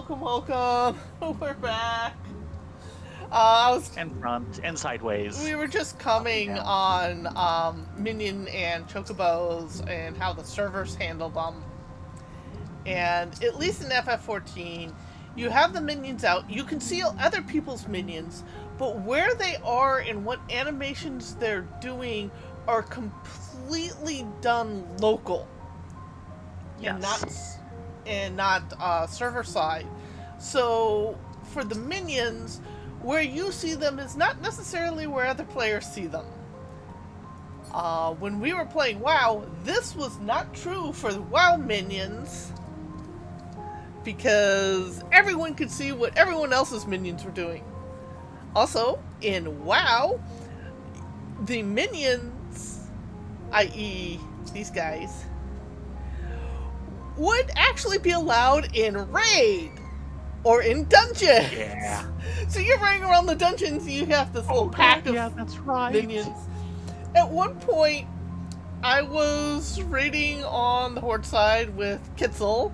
welcome. We're back. And front and sideways. We were just coming on Minion and Chocobos and how the servers handle them. And at least in FF14, you have the minions out. You can see other people's minions, but where they are and what animations they're doing are completely done local. Yes. And not server side. So for the minions, where you see them is not necessarily where other players see them. When we were playing WoW, this was not true for the WoW minions, because everyone could see what everyone else's minions were doing. Also, in WoW, the minions, i.e. these guys, would actually be allowed in raid or in dungeons. Yeah. So you're running around the dungeons, you have this little pack of that's right. minions. At one point, I was raiding on the Horde side with Kitzel,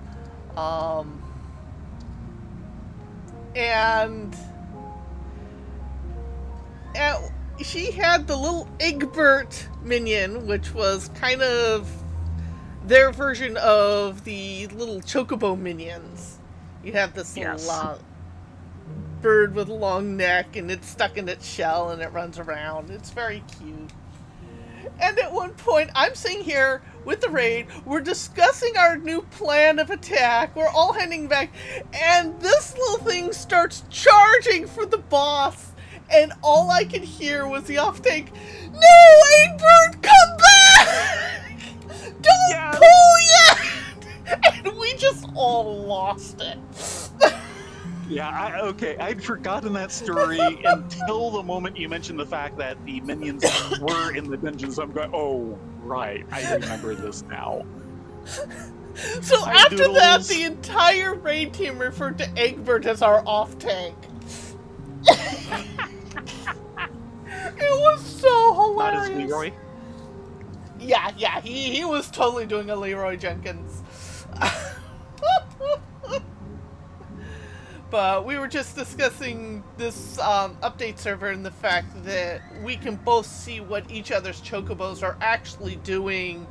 and she had the little Egbert minion, which was kind of their version of the little Chocobo minions. You have this little bird with a long neck, and it's stuck in its shell, and it runs around. It's very cute. And at one point, I'm sitting here with the raid, we're discussing our new plan of attack, we're all heading back, and this little thing starts charging for the boss, and all I could hear was the off-tank, "No, Egbert, come back! Don't pull yet!" And we just all lost it. Yeah, I'd forgotten that story until the moment you mentioned the fact that the minions were in the dungeons. I'm going, oh, right, I remember this now. So after that, the entire raid team referred to Egbert as our off-tank. It was so hilarious. Not as Leroy? Yeah, he was totally doing a Leroy Jenkins. But we were just discussing this update server and the fact that we can both see what each other's chocobos are actually doing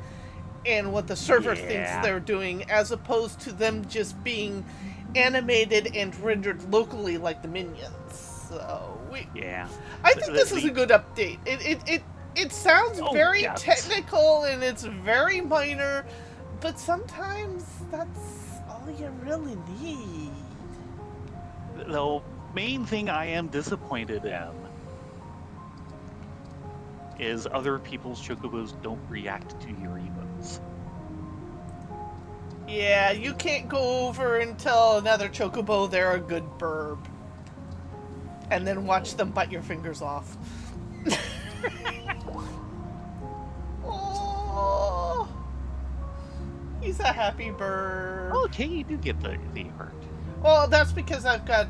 and what the server thinks they're doing, as opposed to them just being animated and rendered locally like the minions. So I think this is a good update. It sounds very technical and it's very minor, but sometimes that's all you really need. The main thing I am disappointed in is other people's chocobos don't react to your emotes. Yeah, you can't go over and tell another chocobo they're a good burb, and then watch them bite your fingers off. Oh, he's a happy bird. Okay, you do get the heart. Well, that's because I've got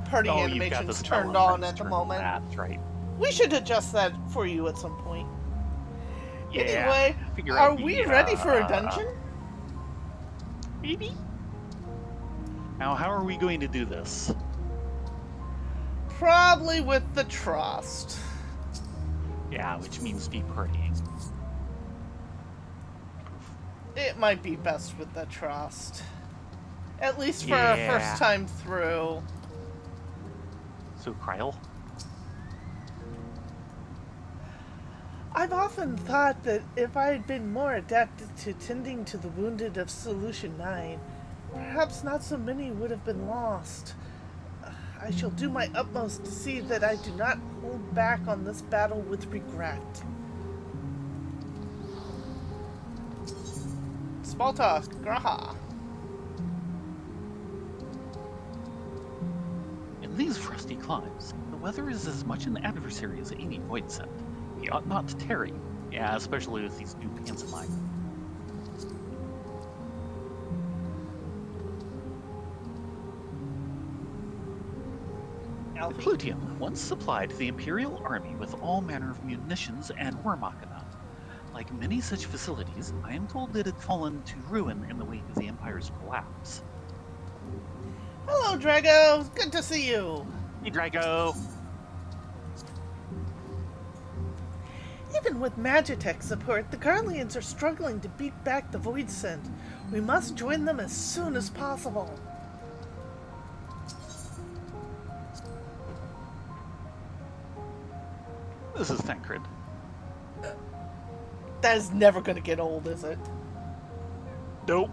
party animations turned on at the moment. That's right. We should adjust that for you at some point. Yeah, anyway, are we ready for a dungeon? Maybe. Now, how are we going to do this? Probably with the trust. Yeah, which means deep partying. It might be best with the trust. At least for our first time through. So, Kryle? I've often thought that if I had been more adapted to tending to the wounded of Solution 9, perhaps not so many would have been lost. I shall do my utmost to see that I do not hold back on this battle with regret. Small talk, Graha. In these frosty climes, the weather is as much an adversary as any void sent. We ought not to tarry. Yeah, especially with these new pants of mine. The Plutium once supplied the Imperial Army with all manner of munitions and war machina. Like many such facilities, I am told it had fallen to ruin in the wake of the Empire's collapse. Hello, Drago. Good to see you. Hey, Drago. Even with Magitech support, the Garleans are struggling to beat back the Void Scent. We must join them as soon as possible. This is Thancred. That is never going to get old, is it? Nope.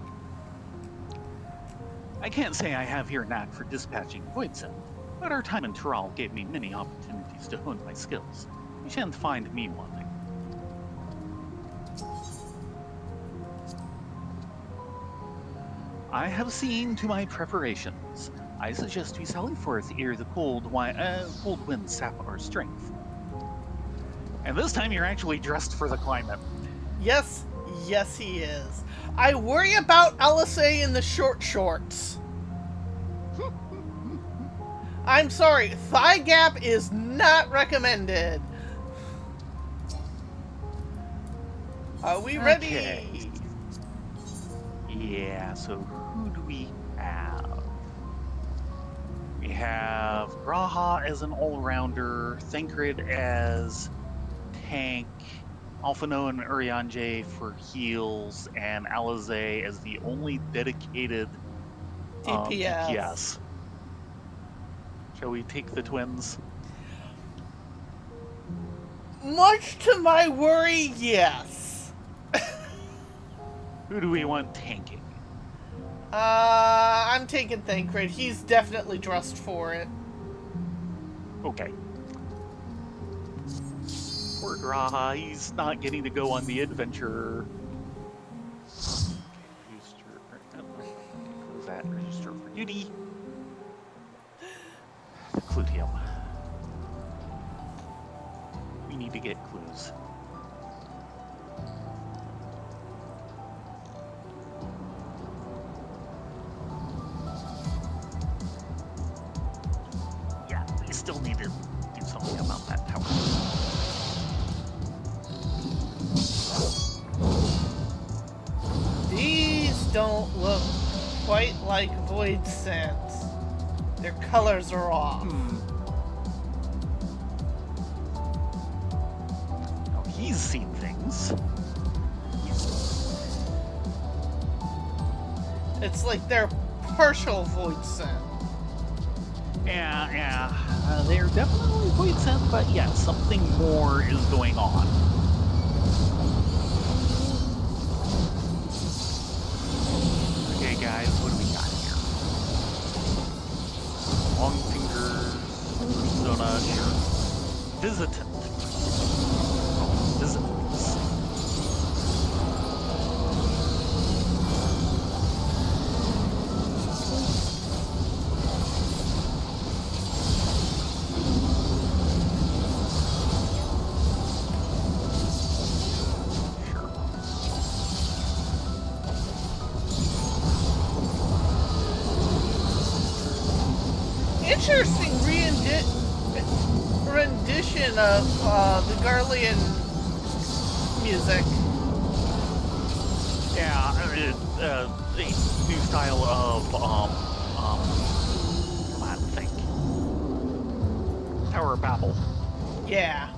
I can't say I have your knack for dispatching Voidsent, but our time in Tural gave me many opportunities to hone my skills. You shan't find me wanting. I have seen to my preparations. I suggest we sally forth ere the cold winds sap our strength. And this time you're actually dressed for the climate. Yes, yes he is. I worry about LSA in the short shorts. I'm sorry, thigh gap is not recommended. Are we ready? Okay. Yeah, so who do we have? We have Graha as an all-rounder, Thancred as tank, Alphano and Urianje for heals, and Alize as the only dedicated DPS. Shall we take the twins? Much to my worry, yes. Who do we want tanking? I'm taking Thancred. He's definitely dressed for it. Okay. Poor Graha, he's not getting to go on the adventure. Close that, register for duty. Clue him. We need to get clues. Yeah, we still need to do something about that tower. These don't look quite like Void Scent. Their colors are off. Oh, he's seen things. It's like they're partial Void Scent. Yeah. They're definitely void scent, but yeah, something more is going on. Okay, guys, what do we got here? Long fingers, persona, sure. Visitant. Oh, visitants. Interesting rendition of the Garlean music. Yeah, a new style of come on, think. Tower of Babel. Yeah.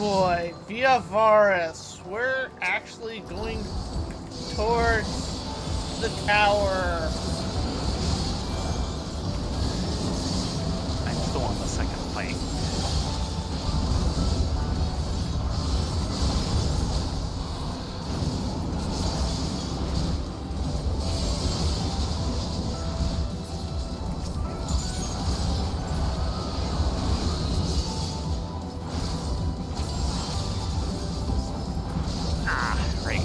boy, Via Varus. We're actually going towards the tower. I'm still on the second fight. Right.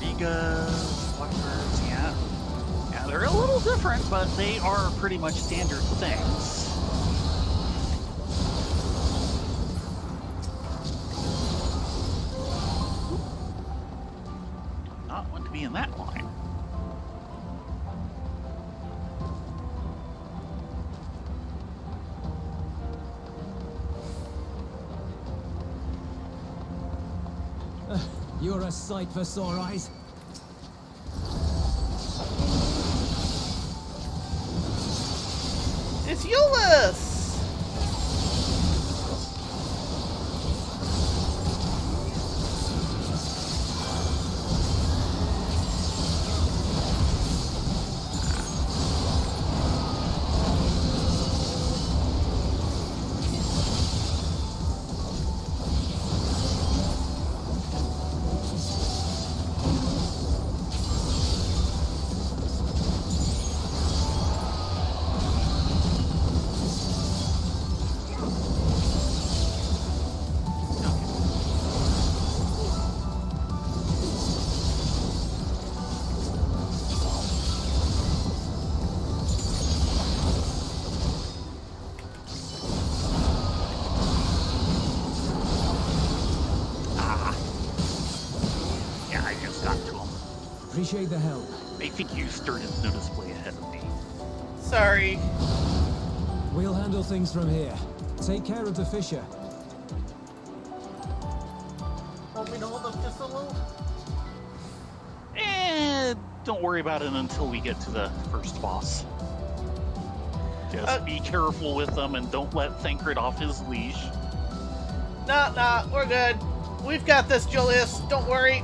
Rodriguez, Fluxers, yeah. Yeah, they're a little different, but they are pretty much standard things. Not want to be in that line. You're a sight for sore eyes. It's Euless! Yeah, I just got to him. Appreciate the help. I think you started noticeably ahead of me. Sorry. We'll handle things from here. Take care of the Fisher. Want me to hold up just a little? Don't worry about it until we get to the first boss. Just be careful with them and don't let Thancred off his leash. Nah, we're good. We've got this, Julius. Don't worry.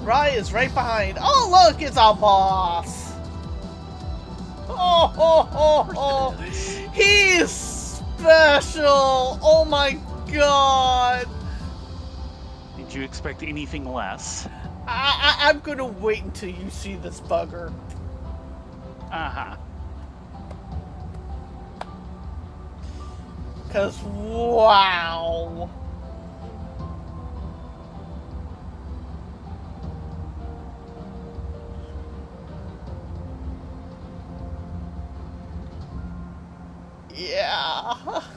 Rye is right behind. Oh, look, it's our boss. Oh. He's special. Oh my god. Did you expect anything less? I'm gonna wait until you see this bugger. Uh-huh. Cause wow. Yeah.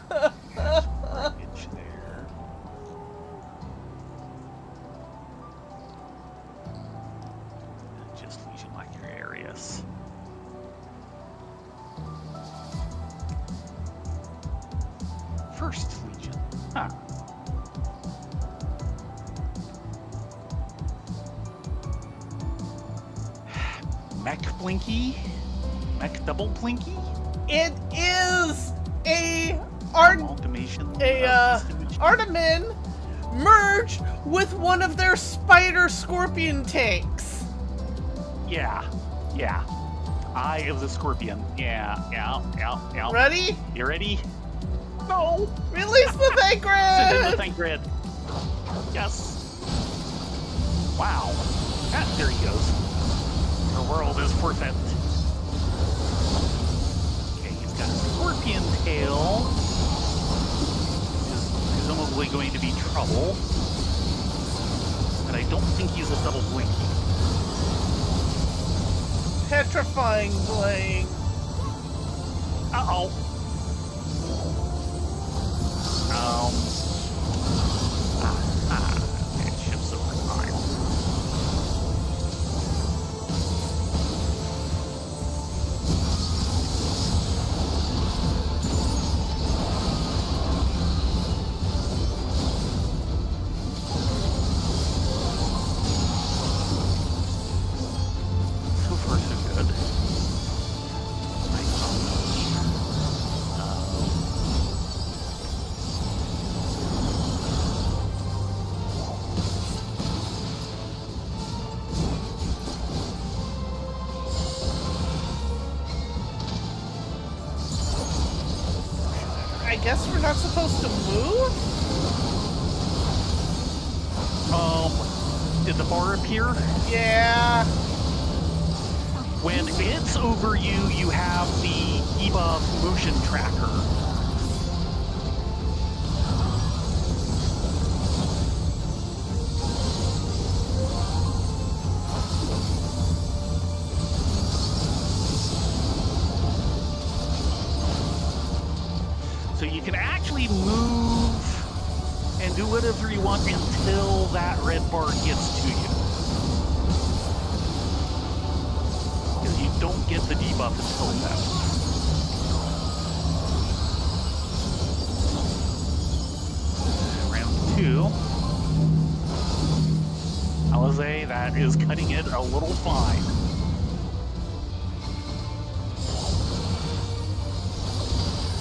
Breakage there. Just Legion like your Arius. First Legion. Huh. Mech Blinky? Mech Double Blinky? It is a Amalgamation. Artemin merged with one of their spider scorpion tanks. Yeah. Eye of the Scorpion. Yeah. Ready? You ready? No! Release the Send in the Thancred! Thancred. Yes. Wow. There he goes. The world is perfect. Okay, he's got a scorpion tail. Which is presumably going to be trouble. But I don't think he's a double blinky. Petrifying Bling. Uh-oh. Okay, shifts over time. So far, so good. Nice. guess we're not supposed to move? Did the bar appear? Yeah. When it's over you, you have the debuff motion tracker. So you can actually move and do whatever you want until that red bar gets to you. Because you don't get the debuff until then. Round 2. Alize, that is cutting it a little fine.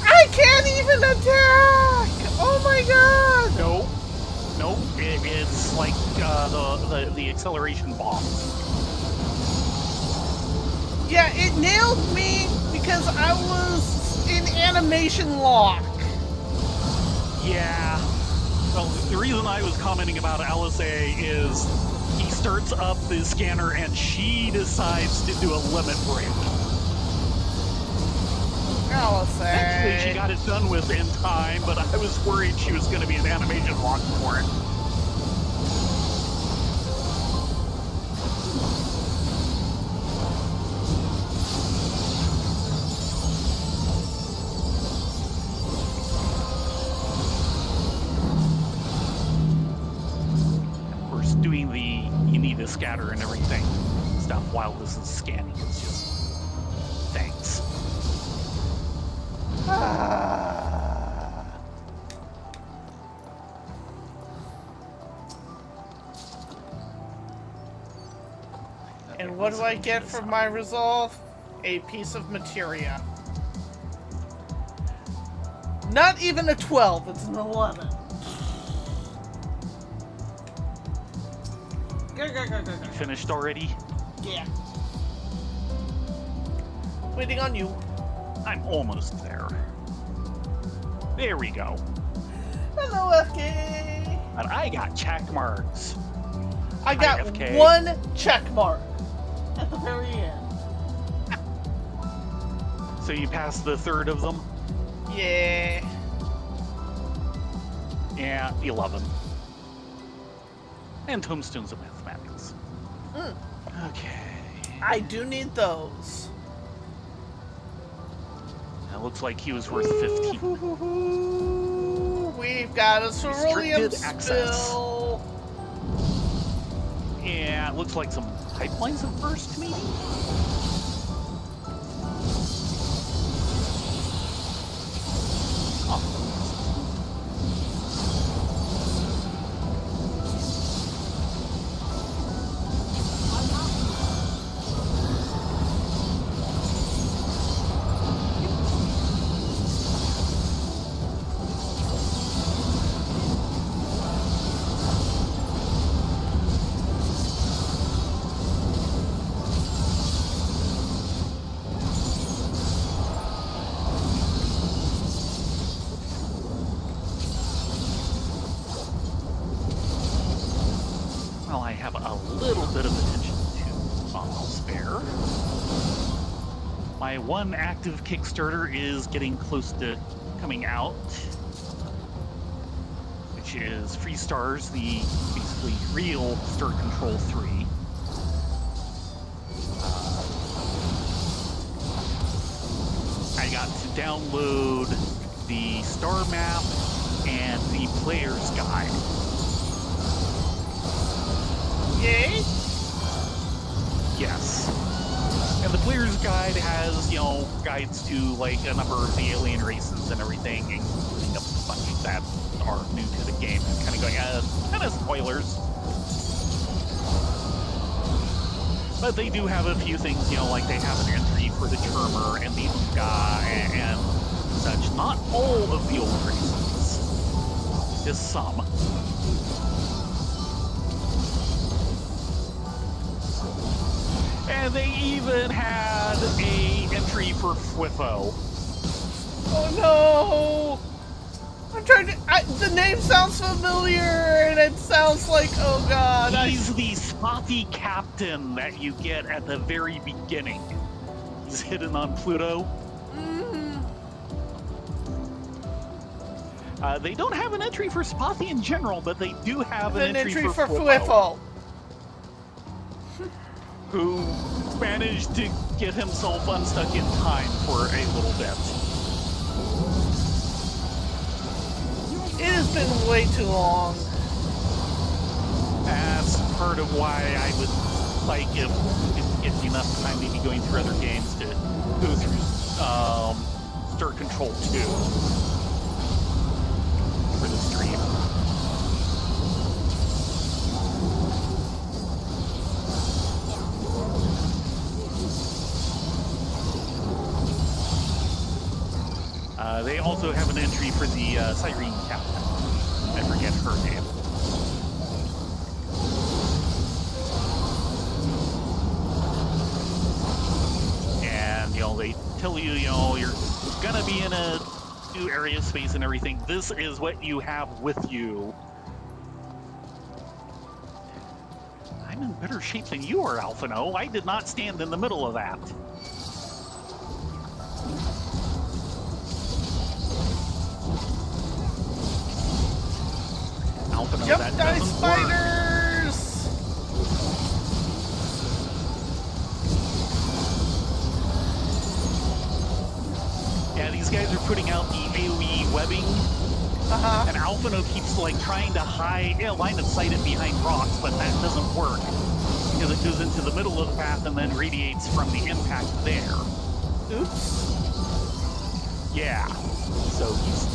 I can't even attack! Oh my god! Nope. Nope. It's like the acceleration bomb. Yeah, it nailed me because I was in animation lock. Yeah. Well, the reason I was commenting about Alice is he starts up the scanner and she decides to do a limit break. Alice. Actually, she got it done with in time, but I was worried she was going to be an animation lock for it. Of course, doing the you need to scatter and everything stuff while this is scanning is just thanks. And what do I get for my resolve? A piece of materia. Not even a 12, it's an 11. You finished already? Yeah. Waiting on you. I'm almost there. There we go. Hello, FK. And I got check marks. I got IFK. one check mark at the very end. So you passed the third of them? Yeah. Yeah, 11. And tombstones of mathematics. Mm. Okay. I do need those. It looks like he was worth 15. Ooh, we've got a cerulean Restricted access. spill. Yeah, it looks like some pipelines at first, maybe? Oh. Well, I have a little bit of attention to spare. My one active Kickstarter is getting close to coming out, which is Free Stars, the basically real Star Control 3. I got to download the star map and the player's guide. Yay? Yes. And the player's guide has, guides to like a number of the alien races and everything, including a bunch that are new to the game. And kind of going, kind of spoilers. But they do have a few things, like they have an entry for the Termer and the Uga and such. Not all of the old races, just some. And they even had a entry for Fwifo. Oh no! I'm trying to. The name sounds familiar, and it sounds like, oh god. He's the spotty captain that you get at the very beginning. He's hidden on Pluto. They don't have an entry for spotty in general, but they do have an entry for Fwiffle. Who managed to get himself unstuck in time for a little bit. It has been way too long. That's part of why I would like if it gets enough time, maybe going through other games to go through Star Control 2 for the stream. They also have an entry for the Siren Captain. I forget her name. And, they tell you, you're gonna be in a new area of space and everything. This is what you have with you. I'm in better shape than you are, Alphino. I did not stand in the middle of that. Alphino, Jump, that die, doesn't spiders! Yeah, these guys are putting out the AoE webbing. And Alphino keeps trying to hide, line of sight it behind rocks, but that doesn't work because it goes into the middle of the path and then radiates from the impact there. Oops. Yeah. So he's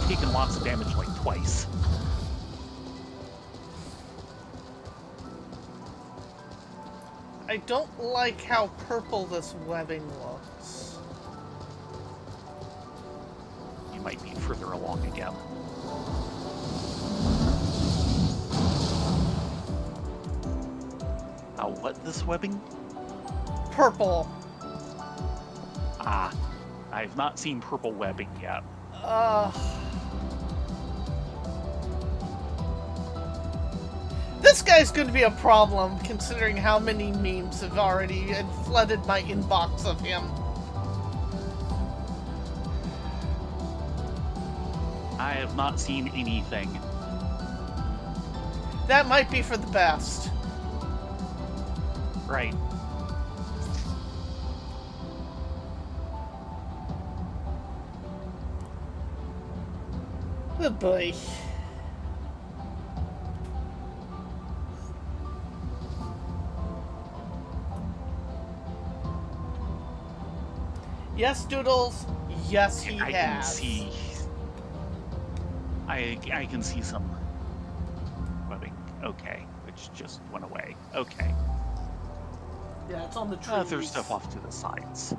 taken lots of damage twice. I don't like how purple this webbing looks. You might be further along again. What this webbing? Purple. Ah, I've not seen purple webbing yet. This guy's going to be a problem, considering how many memes have already flooded my inbox of him. I have not seen anything. That might be for the best. Right. Oh boy. Yes, Doodles. Yes, he I has. can see. I can see some webbing. Okay, which just went away. Okay. Yeah, it's on the trees. There's stuff off to the sides.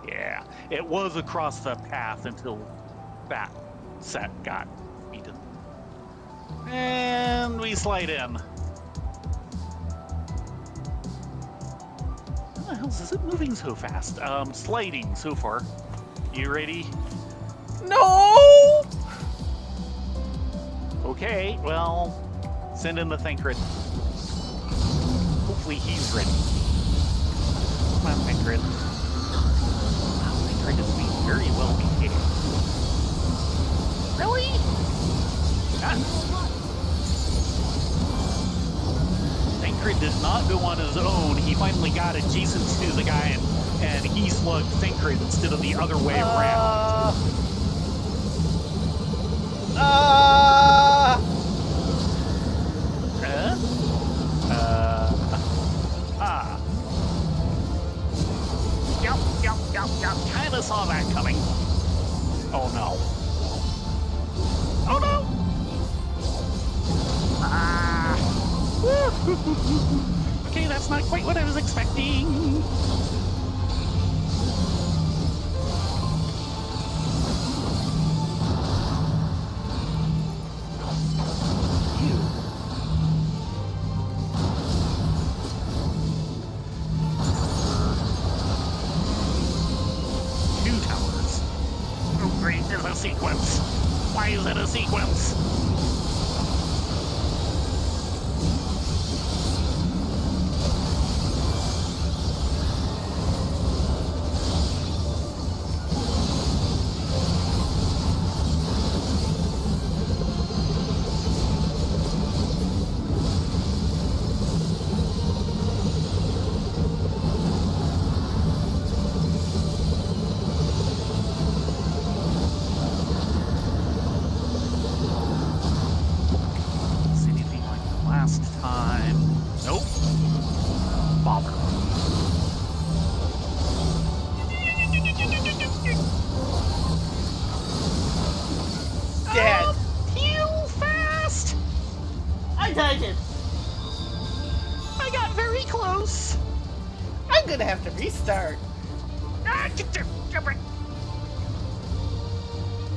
Yeah, it was across the path until that set got beaten. And we slide in. How the hell is it moving so fast? Sliding so far. You ready? No! Okay, well, send in the Thancred. Hopefully he's ready. Come on, Thancred. Wow, Thancred is being very well behaved. Really? Thancred did not go on his own. He finally got adjacent to the guy and he slugged Thancred instead of the other way around. Yep. Kinda saw that coming. Oh no. Oh no! Okay, that's not quite what I was expecting. Sequence. last time. Nope. Bother. Dead. Heal fast! I died it. I got very close. I'm gonna have to restart.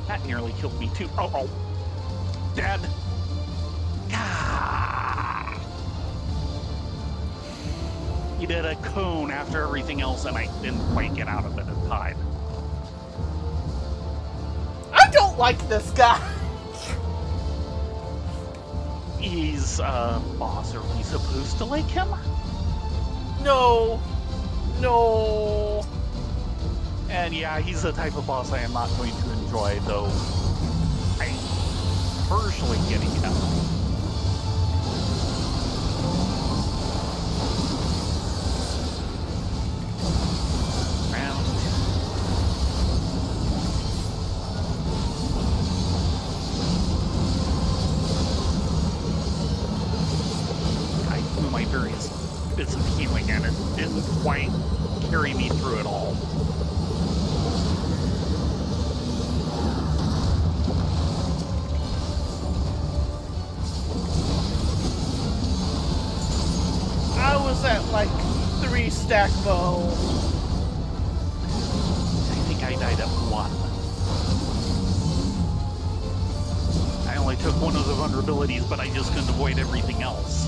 That nearly killed me too. Oh. Dead. Ah. He did a cone after everything else, and I didn't quite get out of it in time. I don't like this guy. He's a boss. Are we supposed to like him? No. And yeah, he's the type of boss I am not going to enjoy, though I'm partially getting him. Round 2. I threw my various bits of healing, and it didn't quite carry me through it all. I was at like 3 stack bow. I think I died at 1. I only took one of the vulnerabilities, but I just couldn't avoid everything else.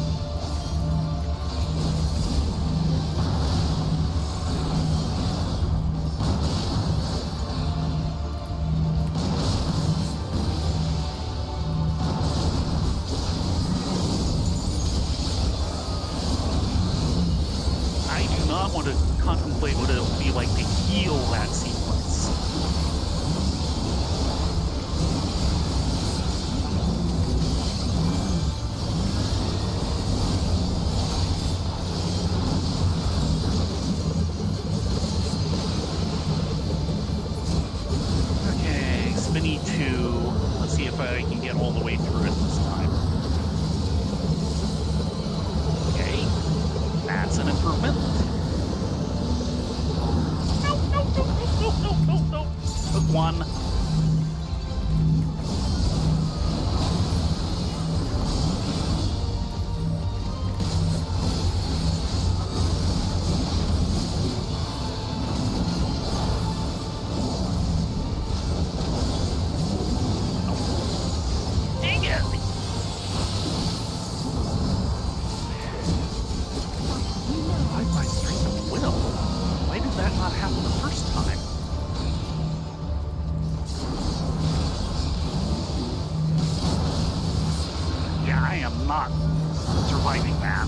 I do not want to contemplate what it'll be like to heal that sequence. Okay, Spinny 2. Let's see if I can get all the way through it this time. Okay, that's an improvement. No. Took 1. Dang it! My strength of will. Why did that not happen the first time? Yeah, I am not surviving that.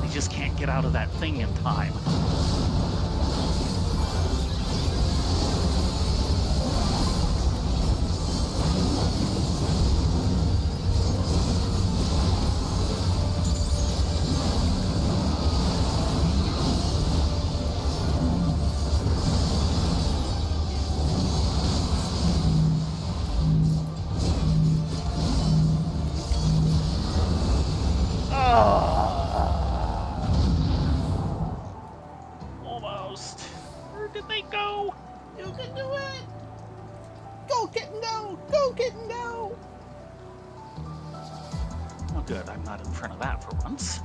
I just can't get out of that thing in time. Almost. Where did they go? You can do it. Go, kitten, go. Go, kitten, go. Oh good, I'm not in front of that for once.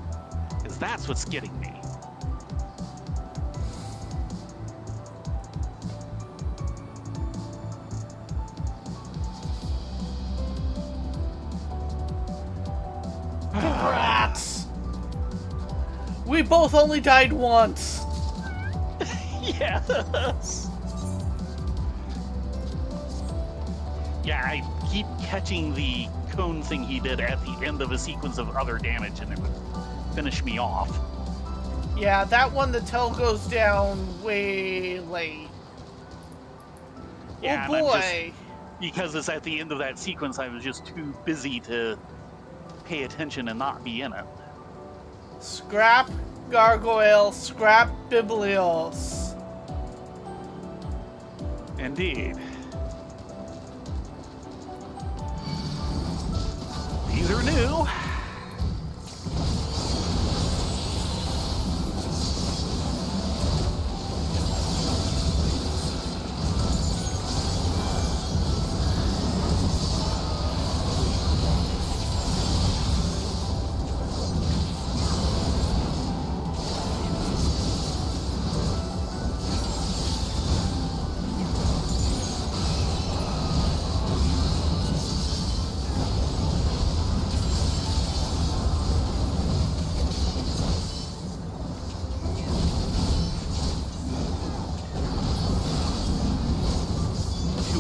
Because that's what's getting me. Congrats. We both only died once. Yes. Yeah, I keep catching the cone thing he did at the end of a sequence of other damage, and it would finish me off. Yeah, that one, the tail goes down way late. Yeah, Oh and I'm boy. Because it's at the end of that sequence, I was just too busy to pay attention and not be in it. Scrap gargoyle, scrap biblios. Indeed. These new.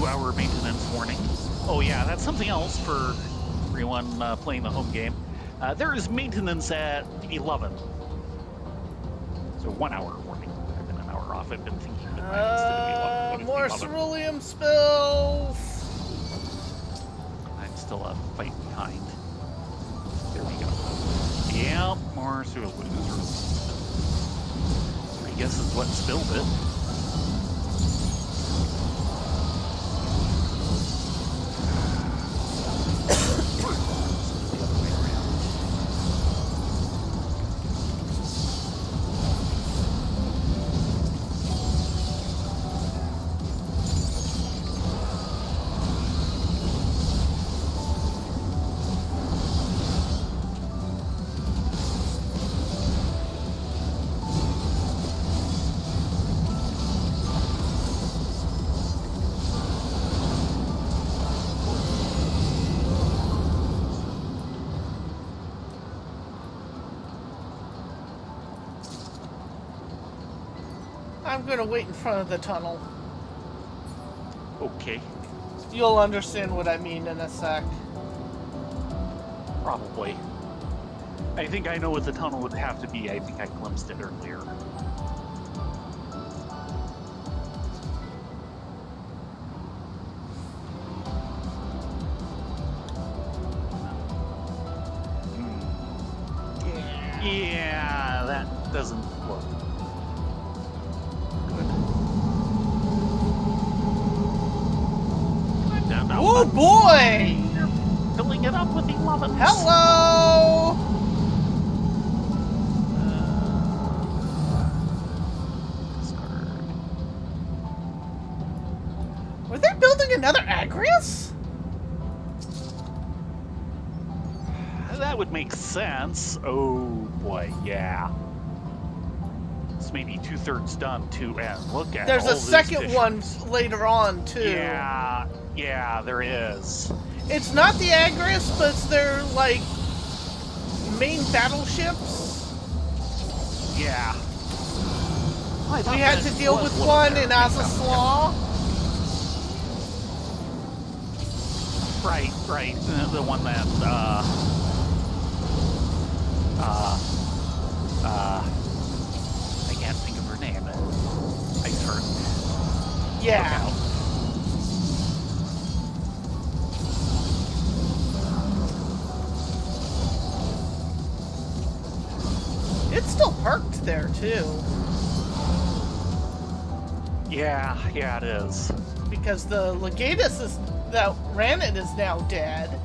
Hour maintenance warning. Oh yeah, that's something else for everyone playing the home game. There is maintenance at 11. So 1 hour warning. I've been an hour off. I've been thinking midnight instead of 11. But it's More 11. ceruleum spills. I'm still a fight behind. There we go. Yeah, more ceruleum. I guess is what spilled it. I'm gonna wait in front of the tunnel. Okay, You'll understand what I mean in a sec. probably. I think I know what the tunnel would have to be. I think I glimpsed it earlier. Yeah, that doesn't look good. Oh boy! Filling it up with 11s. Hello! Discard. Were they building another Agrius? That would make sense. Oh boy, yeah. It's maybe 2/3 done too, and look at There's all a these second fish. one later on, too. Yeah, there is. It's not the Agrius, but it's their, like, main battleships. Yeah. We had to deal with one in Azaslaw. Right. The one that, I can't think of her name. Ice Heart. Yeah. Lookout. It's still parked there, too. Yeah, it is. Because the Legatus that ran it is now dead.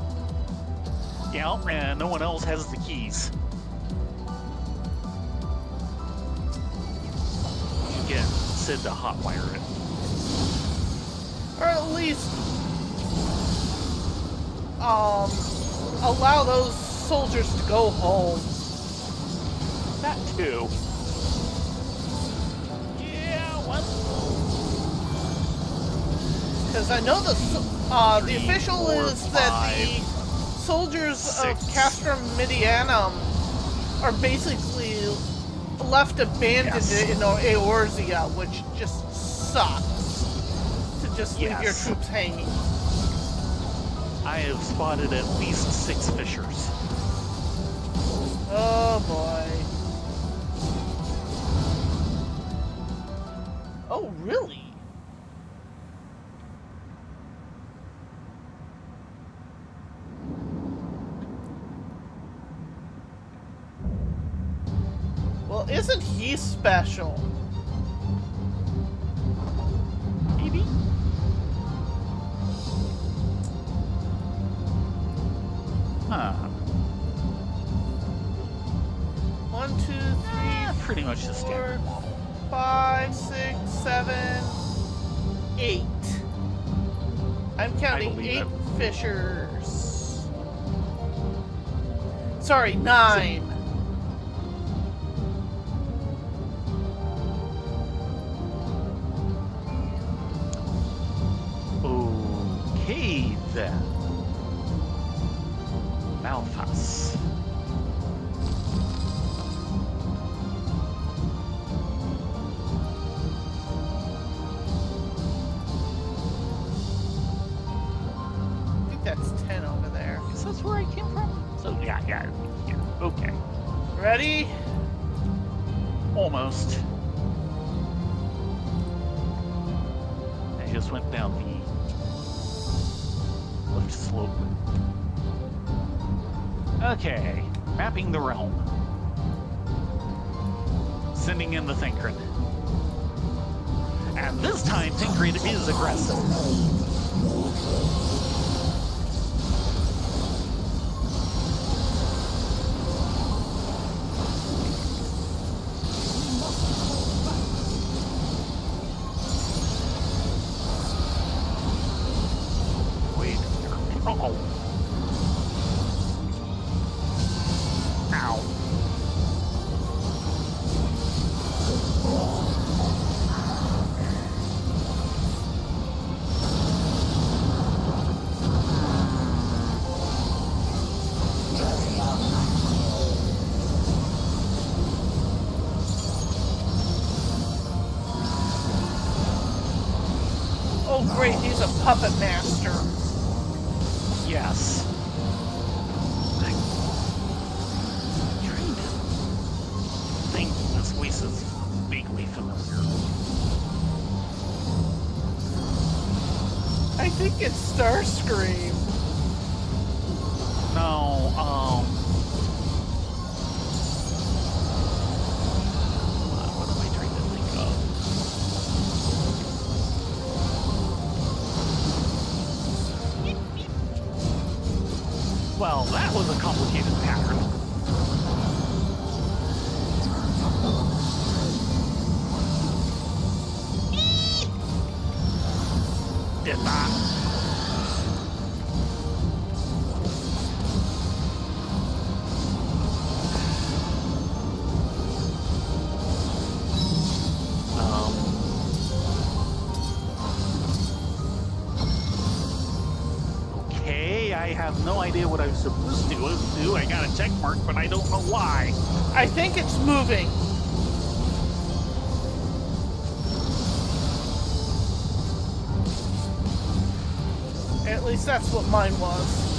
Yeah, and no one else has the keys. You get Sid to hotwire it. Or at least, allow those soldiers to go home. That too. Yeah, what? Because I know the official is that the soldiers of Castrum Midianum are basically left abandoned in Eorzea, which just sucks. To just leave your troops hanging. I have spotted at least 6 fishers. Oh boy. Oh, really? Well, isn't he special? Maybe? Huh. 1, 2, 3, Pretty much the 4, standard model. 5, 6, 7, 8. I'm counting believe 8 it. fissures. Sorry, 9. Okay then. Malphas. I think that's 10 over there. Is this where I came from? So yeah. Okay. Ready? Almost. I just went down the left slope. Okay, mapping the realm. Sending in the Thinkrin. And this time, Thinkrin is aggressive. Wait. Uh-oh. Ow. Oh great, he's a puppet master. Yes. I'm trying to think this voice is vaguely familiar. I think it's Starscream. No, what am I trying to think of? Well, that was a complicated pattern. Did that. Okay, I have no idea what I was supposed to do. I got a check mark, but I don't know why. I think it's moving. At least that's what mine was.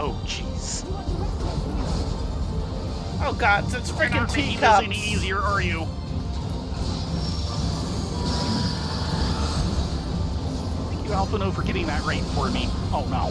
Oh, jeez. Oh god, it's You're freaking not making this teacups. any easier, are you? Thank you, Alphino, for getting that right for me. Oh, no.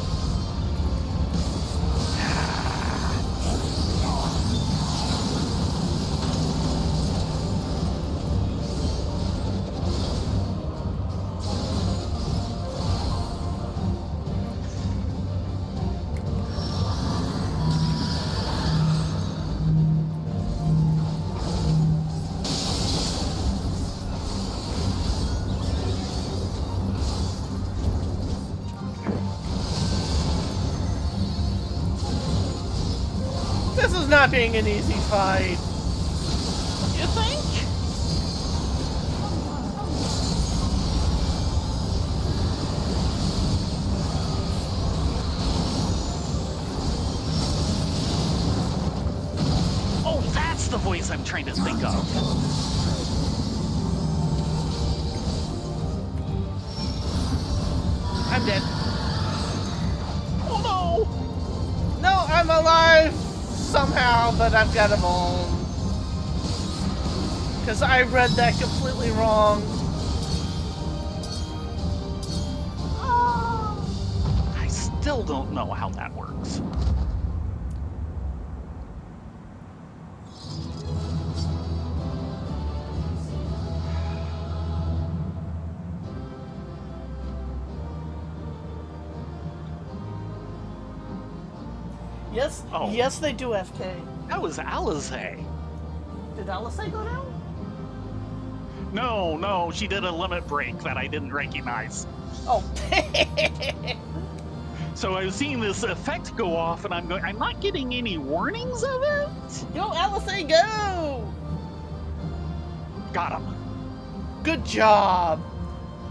This is not being an easy fight. You think? Oh, that's the voice I'm trying to think of. I'm dead. Oh, no! No, I'm alive somehow, but I've got a bone. Because I read that completely wrong. still don't know how that works. Yes, Oh. yes, they do FK. That was Alizé. Did Alizé go down? No, she did a limit break that I didn't recognize. Oh. So I was seeing this effect go off, and I'm not getting any warnings of it? Go, Alizé, go! Got him. Good job.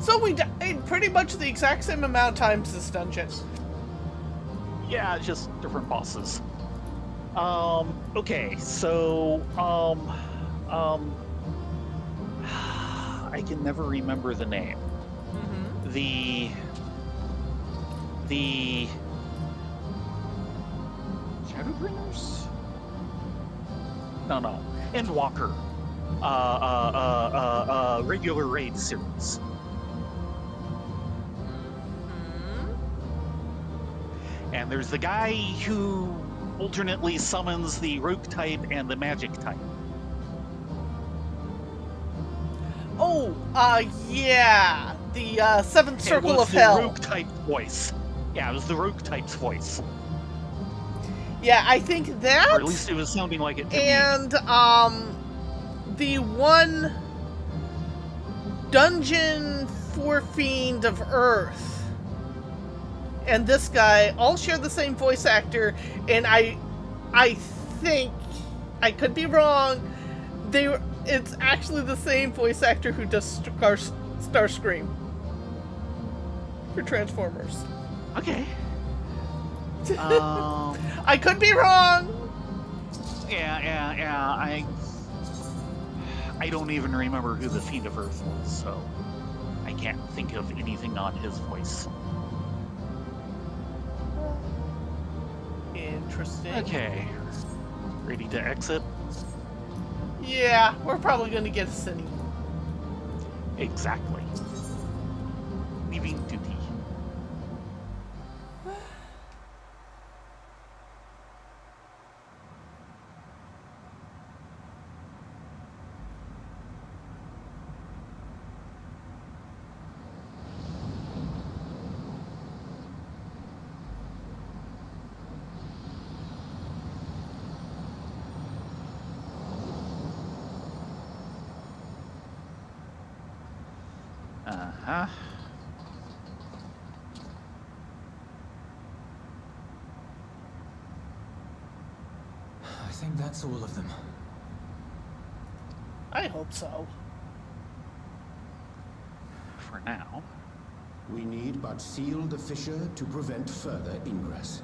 So we died pretty much the exact same amount of times this dungeon. Yeah, it's just different bosses. Okay, so, I can never remember the name. Mm-hmm. The Shadowbringers? No. Endwalker. Regular raid series. And there's the guy who alternately summons the rogue type and the magic type. Oh, yeah. The seventh circle It was of the hell. rogue type voice. Yeah, it was the rogue type's voice. Yeah, I think that. Or at least it was sounding like it to me. And the one dungeon fiend of Earth and this guy all share the same voice actor, and I think, I could be wrong, it's actually the same voice actor who does Starscream for Transformers. Okay. I could be wrong. Yeah. I don't even remember who the Fiend of Earth was, so I can't think of anything on his voice. Interesting. Okay. Ready to exit? Yeah, we're probably going to get a city. Exactly. Leaving duty. Uh-huh. I think that's all of them. I hope so. For now. We need but seal the fissure to prevent further ingress.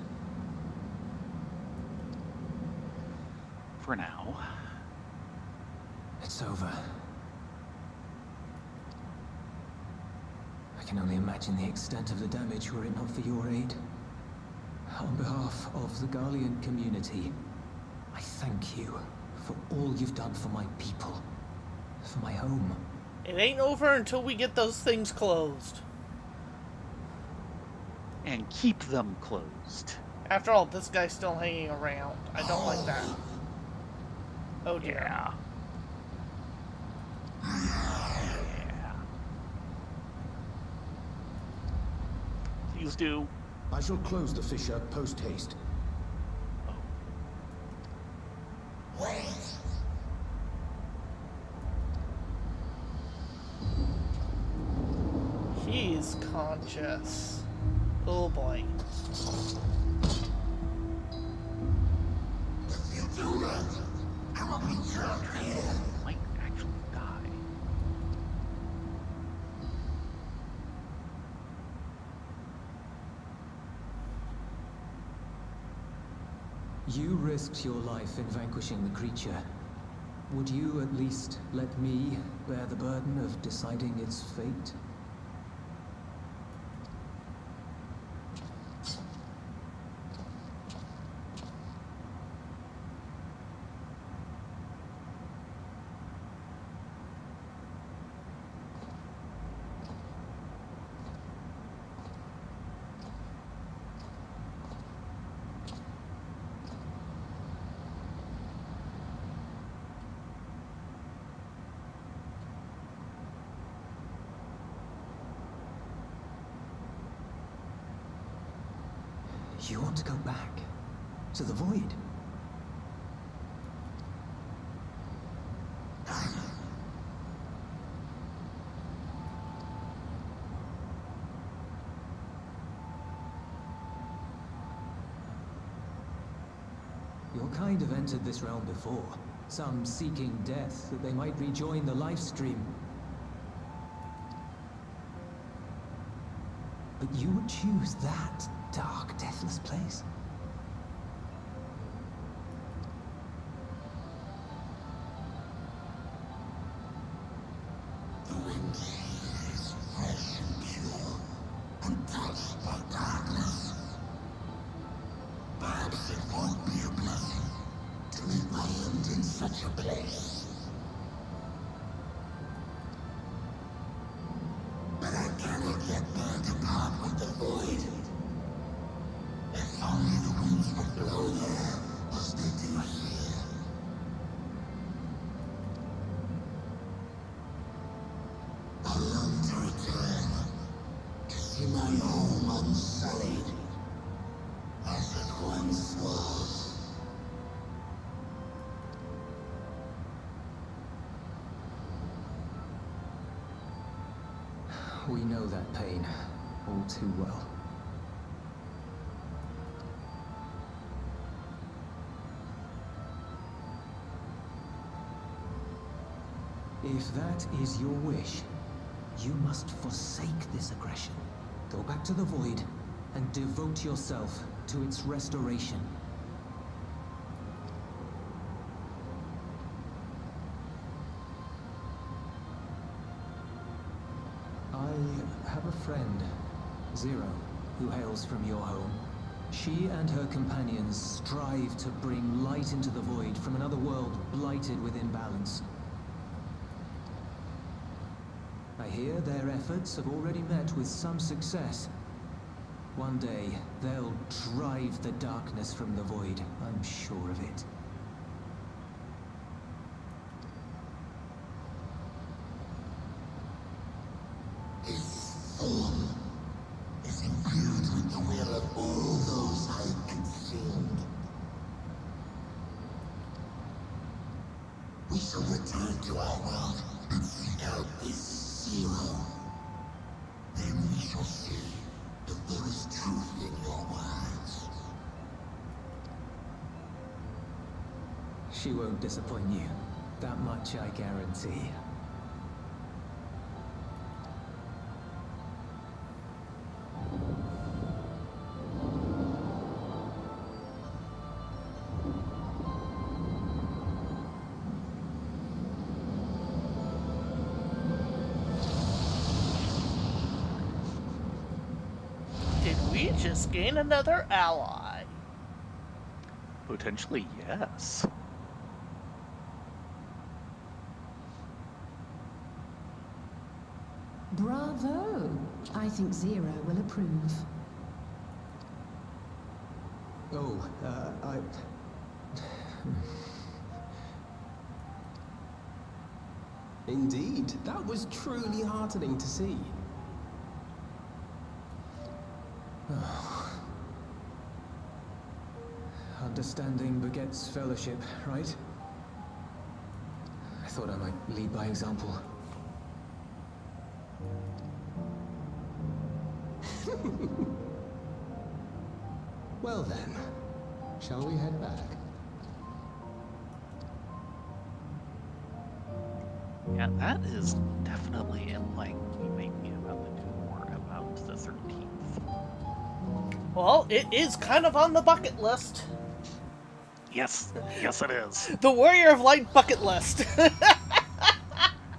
For now. It's over. I can only imagine the extent of the damage were it not for your aid. On behalf of the Garlean community, I thank you for all you've done for my people, for my home. It ain't over until we get those things closed. And keep them closed. After all, this guy's still hanging around. I don't like that. Oh dear. Yeah. Please do. I shall close the fissure post-haste. He's conscious. Oh boy. Might actually die. You risked your life in vanquishing the creature. Would you at least let me bear the burden of deciding its fate? You want to go back to the void? Your kind have entered this realm before, some seeking death that they might rejoin the life stream. But you would choose that dark, deathless place? The wind is fresh and pure, untouched by darkness. Perhaps it won't be a blessing to meet my end in such a place. But I cannot yet bear to part with the void. If only the winds would blow there as they do here. I long to return, to see my home unsullied, as it once was. We know that pain all too well. If that is your wish, you must forsake this aggression. Go back to the void and devote yourself to its restoration. I have a friend, Zero, who hails from your home. She and her companions strive to bring light into the void from another world blighted with imbalance. I hear their efforts have already met with some success. One day, they'll drive the darkness from the void, I'm sure of it. His soul is imbued with the will of all those I consumed. We shall return to our world and seek out this Zero. Then we shall see if there is truth in your words. She won't disappoint you. That much I guarantee. Did we just gain another ally? Potentially, yes. Bravo! I think Zero will approve. Oh, Indeed, that was truly heartening to see. Understanding begets fellowship, right? I thought I might lead by example. Well then, shall we head back? Yeah, that is definitely enlightening me about the do more about the 13th. Well, it is kind of on the bucket list. Yes, yes it is. The Warrior of Light bucket list.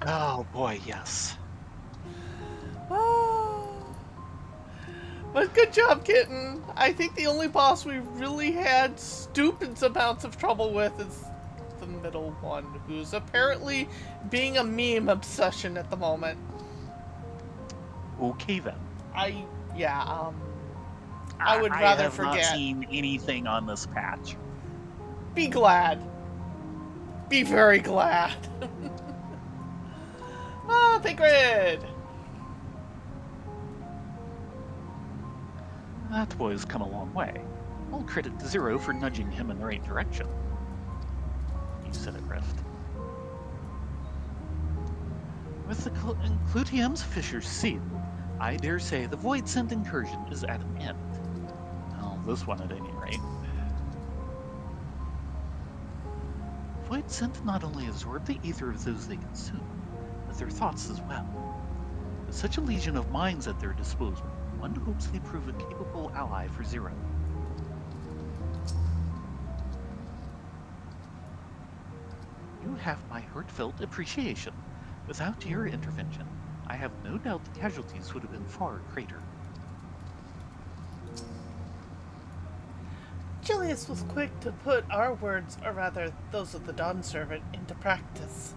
Oh boy, yes. But good job, Kitten. I think the only boss we really had stupid amounts of trouble with is the middle one, who's apparently being a meme obsession at the moment. Okay then. I would rather I have forget. not seen anything on this patch. Be glad. Be very glad. Ah, Thingrid! That boy's come a long way. I'll credit Zero for nudging him in the right direction. You said it, Rift. With the Clutium's fissure sealed, I dare say the Void Scent incursion is at an end. Well, this one at any rate. Void Scent not only absorb the ether of those they consume, but their thoughts as well. With such a legion of minds at their disposal, one hopes they prove a capable ally for Zero. You have my heartfelt appreciation. Without your intervention, I have no doubt the casualties would have been far greater. Julius was quick to put our words, or rather those of the Dawn Servant, into practice.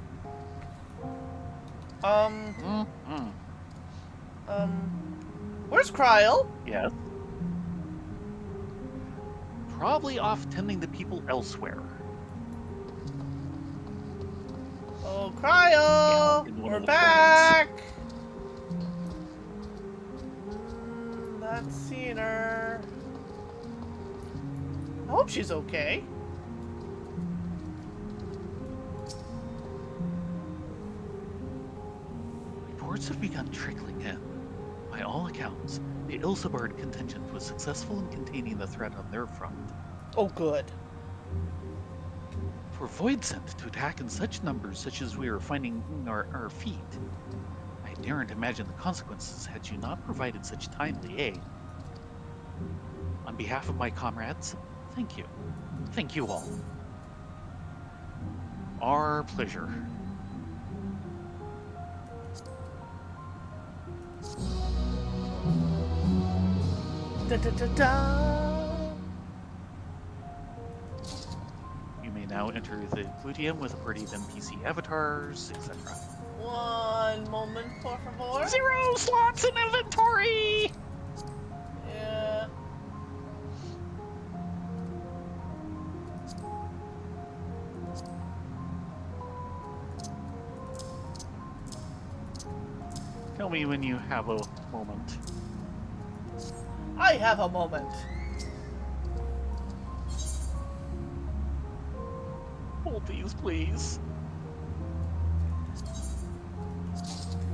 Where's Kryl? Yes. Probably off tending to people elsewhere. Oh, Kryl! Yeah, in one We're of the back! Not seeing her. I hope she's okay. Reports have begun trickling in. By all accounts, the Ilsabard contingent was successful in containing the threat on their front. Oh, good. For Void Scent to attack in such numbers such as we are finding our feet, I daren't imagine the consequences had you not provided such timely aid. On behalf of my comrades, thank you. Thank you all. Our pleasure. Da da da da. You may now enter the Clutium with a party of NPC avatars, etc. One moment, por favor. 0 slots in inventory! Yeah. Tell me when you have a moment. I have a moment. Hold these, please.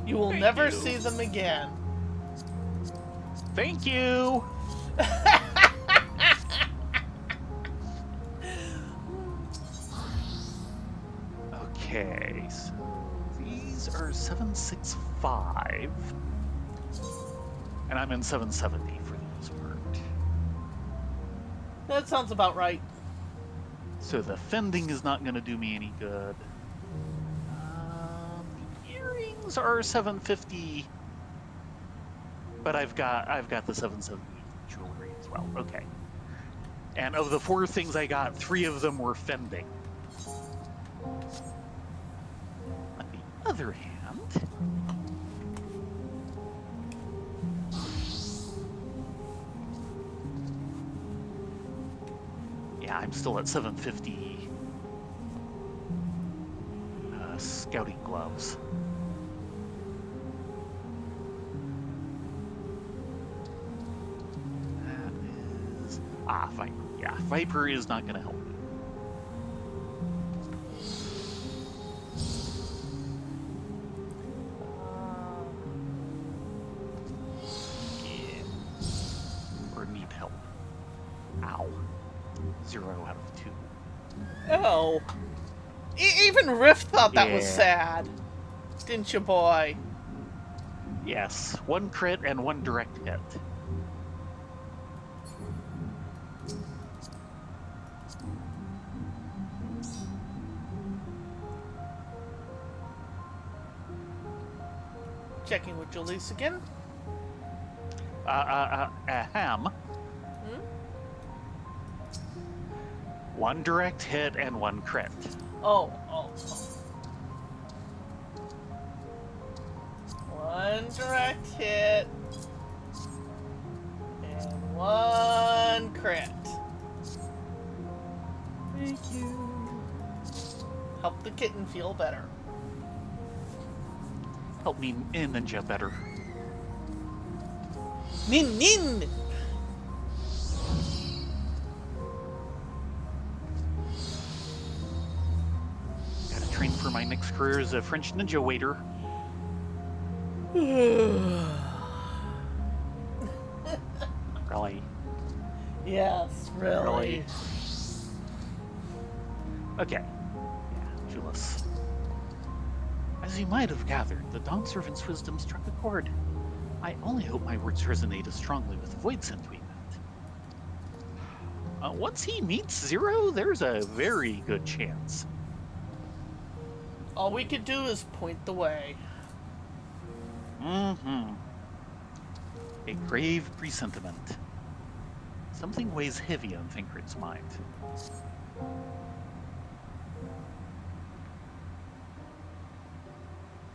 You will Thank never you. see them again. Thank you! Okay, so these are 765. And I'm in 770 for the most part. That sounds about right. So the fending is not going to do me any good. The earrings are 750, but I've got the 770 jewelry as well. Okay. And of the 4 things I got, 3 of them were fending. On the other hand, yeah, I'm still at 750 scouting gloves. That is... Viper. Yeah, Viper is not going to help me. Yeah. Or need help. Ow. 0 out of 2. Oh. Even Rift thought that was Yeah. sad. Didn't you, boy? Yes, 1 crit and 1 direct hit. Checking with Julius again. Ahem. 1 direct hit and 1 crit. Oh. 1 direct hit. And 1 crit. Thank you. Help the kitten feel better. Help me ninja better. Nin! my next career as a French ninja waiter. Really? Yes, really. Okay. Yeah, Julius. As you might have gathered, the Dawn Servant's wisdom struck a chord. I only hope my words resonate as strongly with the Void Scent we met. Once he meets Zero, there's a very good chance. All we could do is point the way. Mm-hmm. A grave presentiment. Something weighs heavy on Thancred's mind.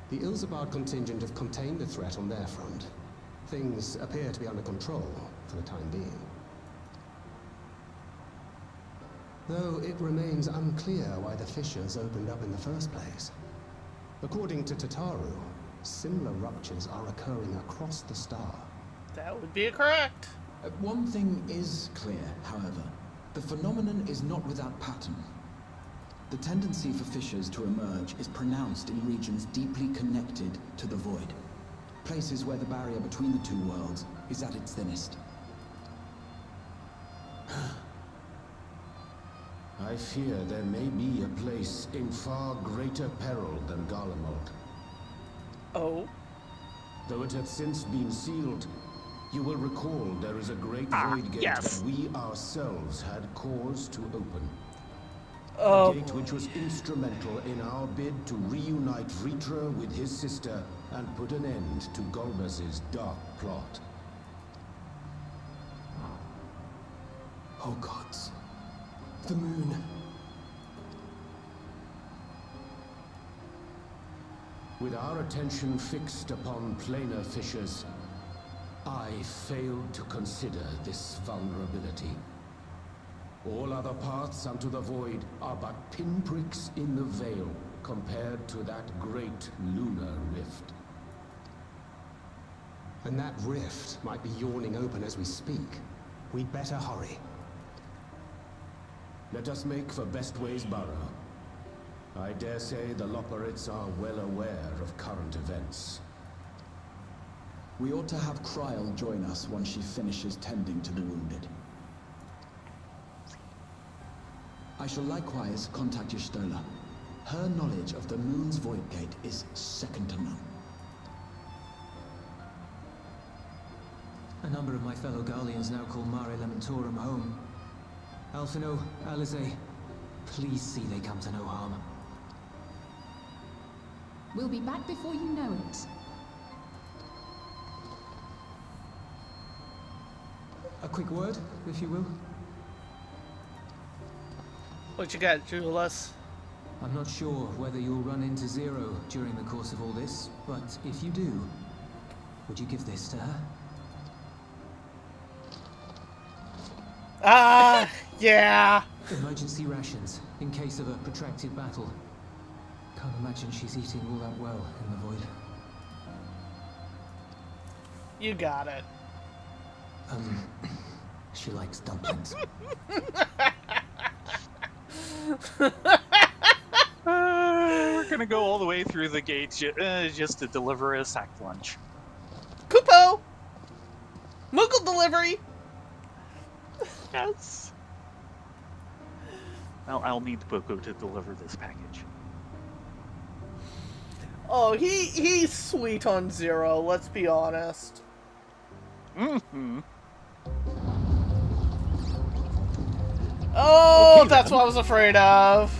The Ilzabard contingent have contained the threat on their front. Things appear to be under control for the time being. Though it remains unclear why the fissures opened up in the first place. According to Tataru, similar ruptures are occurring across the star. That would be correct. One thing is clear, however. The phenomenon is not without pattern. The tendency for fissures to emerge is pronounced in regions deeply connected to the void. Places where the barrier between the two worlds is at its thinnest. I fear there may be a place in far greater peril than Garlemald. Oh? Though it hath since been sealed, you will recall there is a great void gate yes. that we ourselves had cause to open. Oh. A gate which was instrumental in our bid to reunite Vritra with his sister and put an end to Golbez's dark plot. Oh gods. The moon. With our attention fixed upon planar fissures, I failed to consider this vulnerability. All other paths unto the void are but pinpricks in the veil compared to that great lunar rift. And that rift might be yawning open as we speak. We'd better hurry. Let us make for Bestway's burrow. I dare say the Loperites are well aware of current events. We ought to have Kryl join us once she finishes tending to the wounded. I shall likewise contact Y'shtola. Her knowledge of the moon's void gate is second to none. A number of my fellow Garleans now call Mare Lamentorum home. Alphino, Alize, please see they come to no harm. We'll be back before you know it. A quick word, if you will. What you got, Julius? I'm not sure whether you'll run into Zero during the course of all this, but if you do, would you give this to her? Yeah. Emergency rations, in case of a protracted battle. Can't imagine she's eating all that well in the void. You got it. She likes dumplings. We're gonna go all the way through the gate just to deliver a sack lunch. Kupo! Moogle delivery! Yes. Well, I'll need Boko to deliver this package. Oh, he's sweet on Zero, let's be honest. Mm-hmm. Oh, Okay, that's then. what I was afraid of.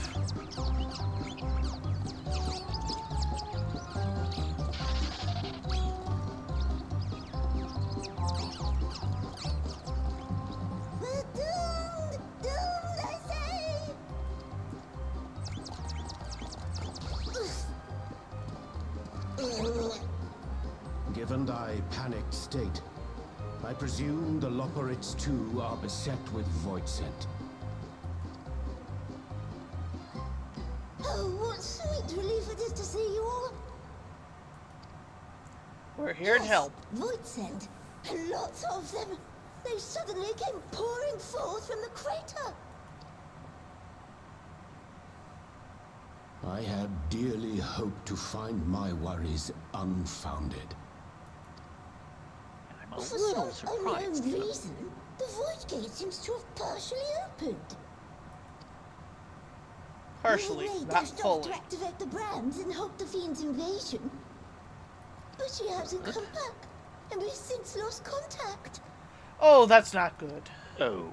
We're doomed! Doomed, I say! Given thy panicked state, I presume the Loperites too are beset with void scent. Oh, what sweet relief it is to see you all. We're here to help. Void scent. And lots of them. They suddenly came pouring forth from the crater. I had dearly hoped to find my worries unfounded. I'm a For little some unknown surprised. reason, the void gate seems to have partially opened. Partially, Ray not dashed off to fully. activate the brands and halt the fiend's invasion. But she hasn't come back, and we've since lost contact. Oh, that's not good. Oh.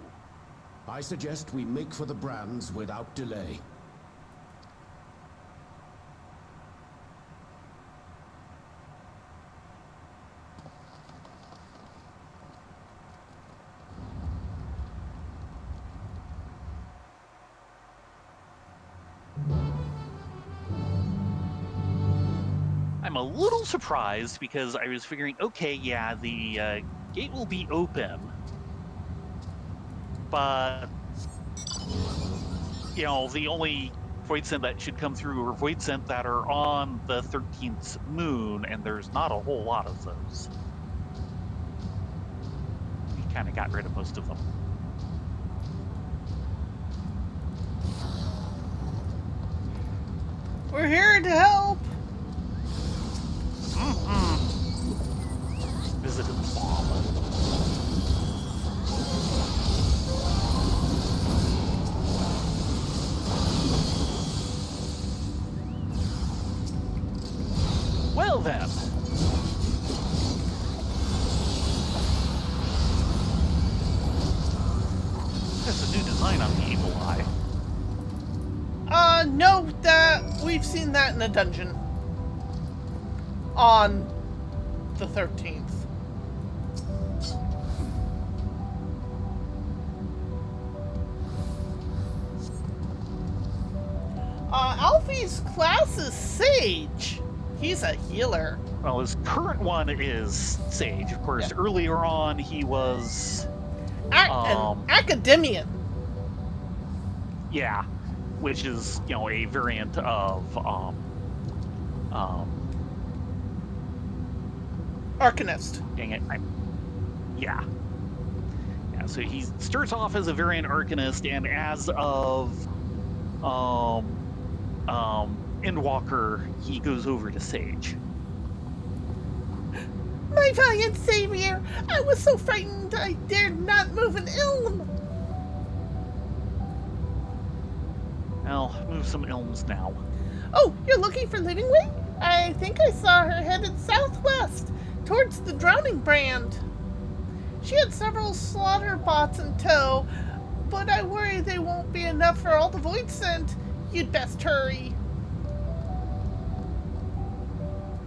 I suggest we make for the brands without delay. I'm a little surprised because I was figuring, okay, yeah, the gate will be open, but you know, the only void scent that should come through are void scent that are on the 13th moon, and there's not a whole lot of those. We kind of got rid of most of them. We're here to help. Visited the bomb. Well then. That's a new design on the evil eye. No, that we've seen that in a dungeon. On the 13th. Alfie's class is Sage. He's a healer. Well, his current one is Sage. Of course, earlier on he was... An academian. Yeah, which is, you know, a variant of... Arcanist. Dang it. Yeah. Yeah, so he starts off as a variant Arcanist, and as of Endwalker, he goes over to Sage. My valiant savior! I was so frightened I dared not move an ilm! Well, move some ilms now. Oh, you're looking for Living Way? I think I saw her headed southwest, towards the Drowning Brand. She had several slaughter bots in tow, but I worry they won't be enough for all the void scent. You'd best hurry.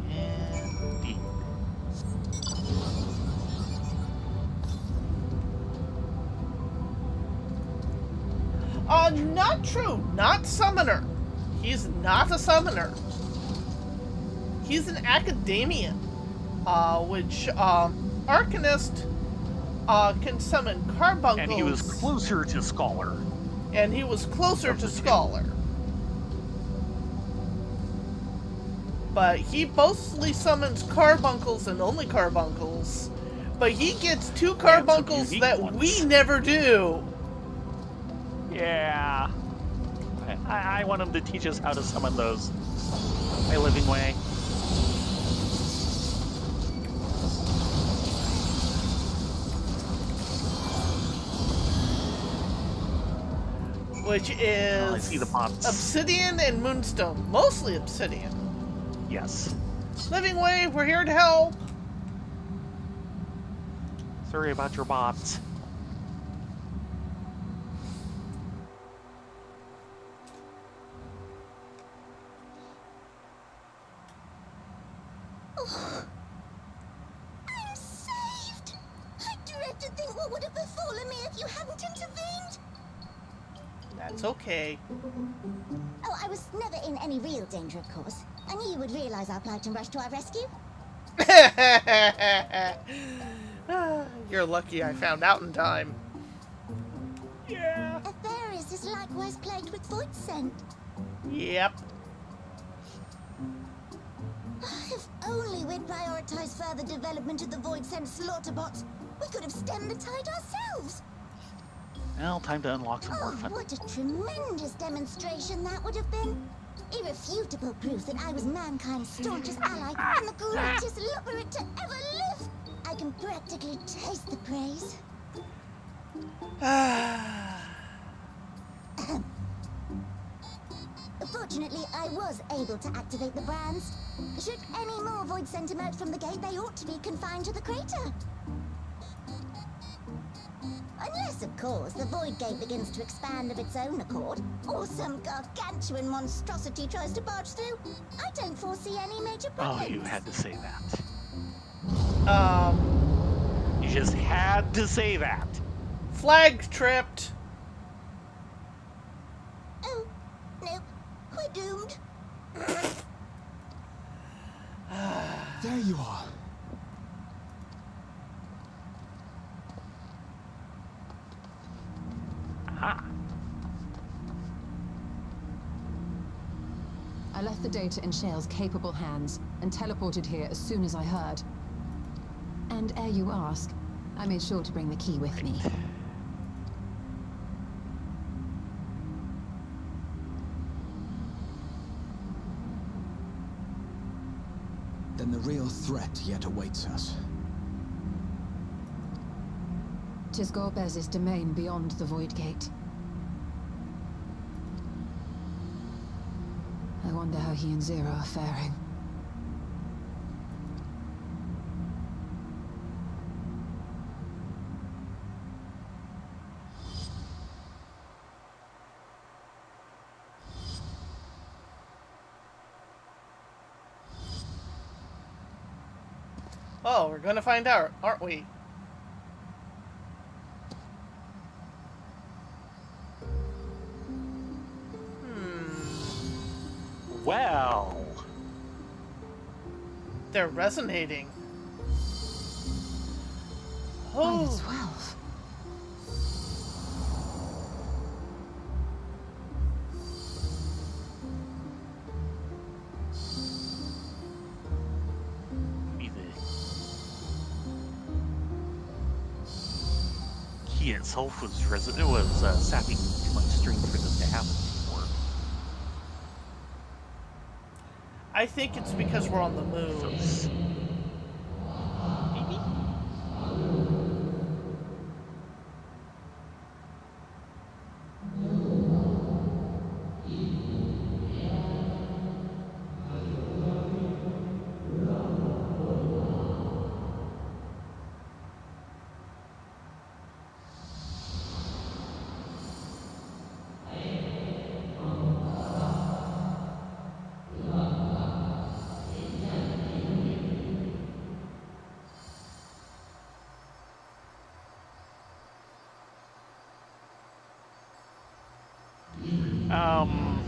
Indeed. Not true. Not summoner. He's not a summoner. He's an academian, which, Arcanist, can summon carbuncles. And he was closer to Scholar. And he was closer to Scholar. But he mostly summons carbuncles and only carbuncles. But he gets two carbuncles that we never do. Yeah. I want him to teach us how to summon those. My Living Way. Which I is see the pots. Obsidian and Moonstone. Mostly Obsidian. Yes. Living Way, we're here to help. Sorry about your bots. I'm saved! I dread to think what would have befallen me if you hadn't intervened. That's okay. Oh, I was never in any real danger, of course. I knew you would realize our plight and rush to our rescue. You're lucky I found out in time. Yeah. Atheris is likewise plagued with void scent. Yep. If only we'd prioritized further development of the void scent slaughter bots, we could have stemmed the tide ourselves. Well, time to unlock some more Oh, fun. what a tremendous demonstration that would have been. Irrefutable proof that I was mankind's staunchest ally and the greatest lubberite to ever live. I can practically taste the praise. Fortunately, I was able to activate the brands. Should any more void sent emerge from the gate, they ought to be confined to the crater. Unless, of course, the void gate begins to expand of its own accord, or some gargantuan monstrosity tries to barge through. I don't foresee any major problems. Oh, you had to say that. Um, You just had to say that. flag tripped. Oh, nope. We're doomed. There you are. Aha. I left the data in Shale's capable hands and teleported here as soon as I heard. And ere you ask, I made sure to bring the key with me. Then the real threat yet awaits us. 'Tis Gorbez's domain beyond the Void Gate. I wonder how he and Zero are faring. Oh, we're gonna find out, aren't we? Well, They're resonating. By the Oh, 12. maybe the key itself was sapping too much strength for this to happen before. I think it's because we're on the So, moon. maybe? Um,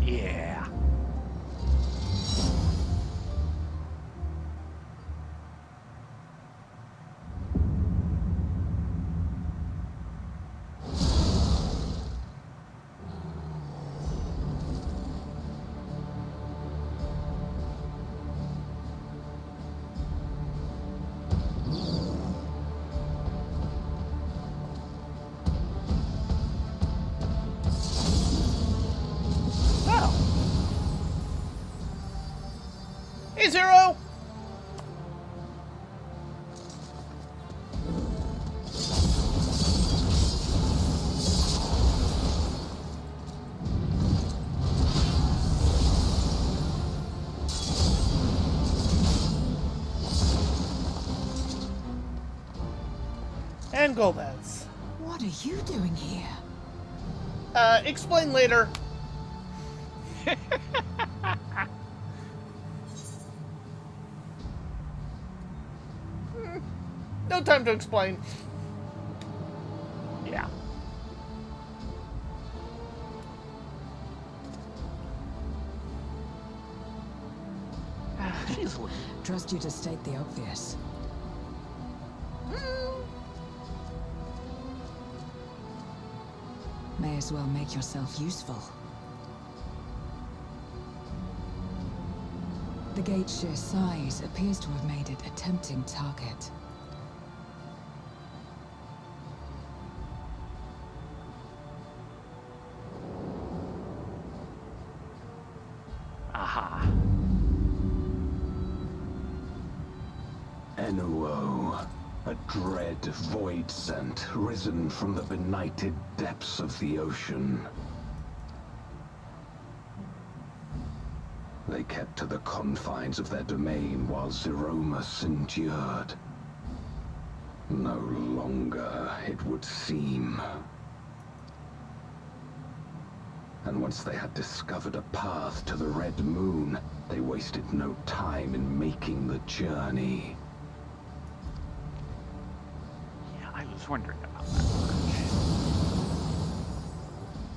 yeah. Wow. Hey, Zero! Captain Gomez. What are you doing here? Explain later. No time to explain. Yeah. She's looking. Trust you to state the obvious. May as well make yourself useful. The gate's sheer size appears to have made it a tempting target. Aha. Enuo, a dread void scent risen from the benighted depths of the ocean. They kept to the confines of their domain while Zeromus endured. No longer, it would seem. And once they had discovered a path to the Red Moon, they wasted no time in making the journey. Yeah, I was wondering about that.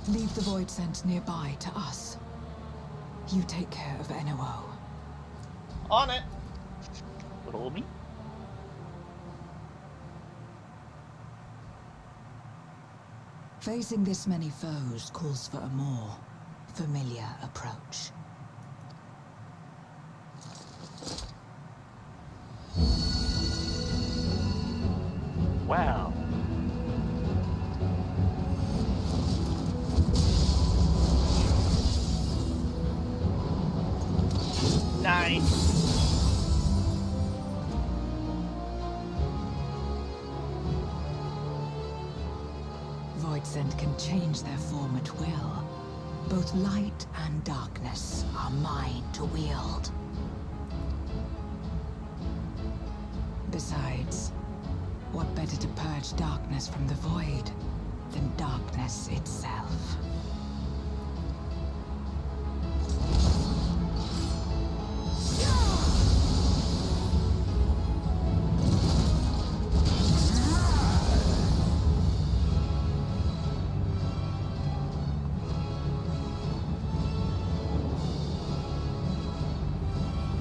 Leave the void scent nearby to us. You take care of Enuo. On it. Little me. Facing this many foes calls for a more familiar approach. Wow. Nice. Voidsend can change their form at will. Both light and darkness are mine to wield. Besides, what better to purge darkness from the void than darkness itself?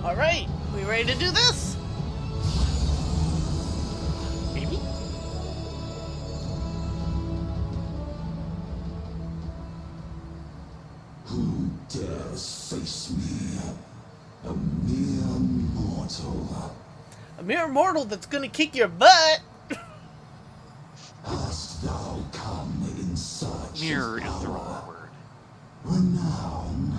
Alright, we ready to do this? Maybe? Who dares face me? A mere mortal. A mere mortal that's gonna kick your butt! Hast thou come in search Mirror of is the power, wrong word. renown?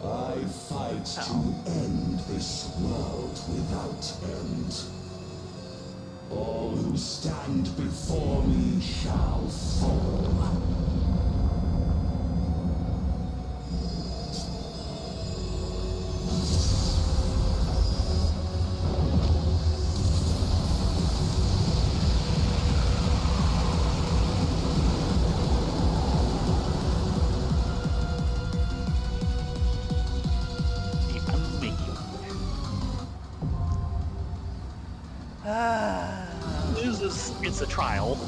I fight to end this world without end. All who stand before me shall fall. I'm making. News is it's a trial.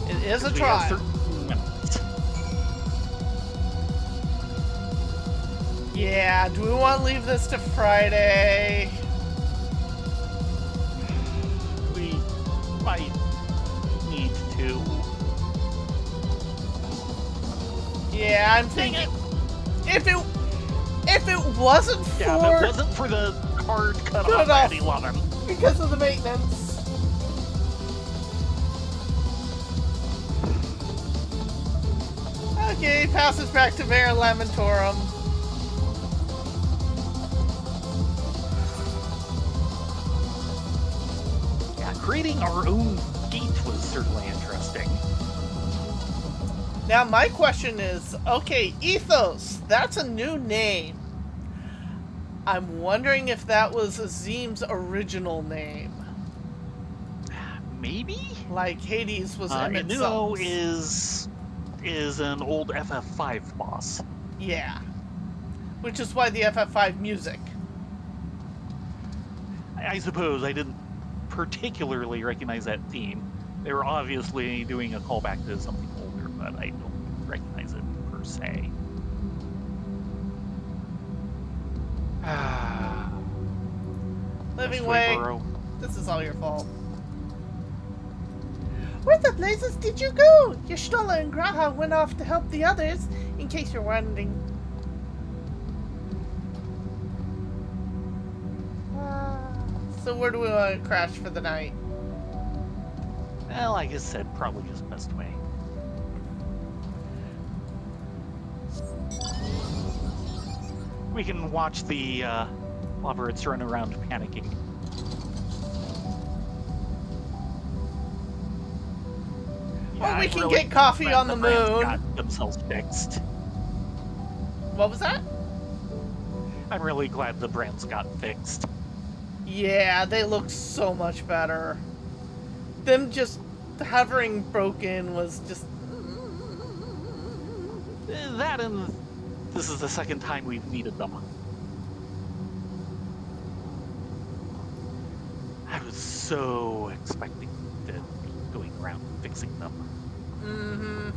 It is a We have trial. 13 minutes. Yeah, do we want to leave this to Friday? We might need to. Yeah, I'm thinking if it wasn't for Yeah, if it wasn't for the card cut Cut off off. at 11. because of the maintenance. Okay, passes back to Mayor Lamentorum. Yeah, creating our own gate was certainly interesting. Now my question is, okay, Ethos, that's a new name. I'm wondering if that was Azim's original name. maybe? Like Hades was Emmett Inuo Sells. is an old FF5 boss. Yeah. Which is why the FF5 music. I suppose I didn't particularly recognize that theme. They were obviously doing a callback to something older, but I don't recognize it per se. Living Ashley Way, Burrow. this is all your fault. Where the blazes did you go? Y'shtola and Graha went off to help the others, in case you're wondering. So where do we want to crash for the night? Well, like I said, probably just best way. We can watch the lovebirds run around panicking. Or we I'm can really get coffee glad on the brands moon. Got themselves fixed. What was that? I'm really glad the brands got fixed. Yeah, they look so much better. Them just hovering broken was just... That and this is the second time we've needed them. I was so expecting to be going around fixing them. Mm-hmm.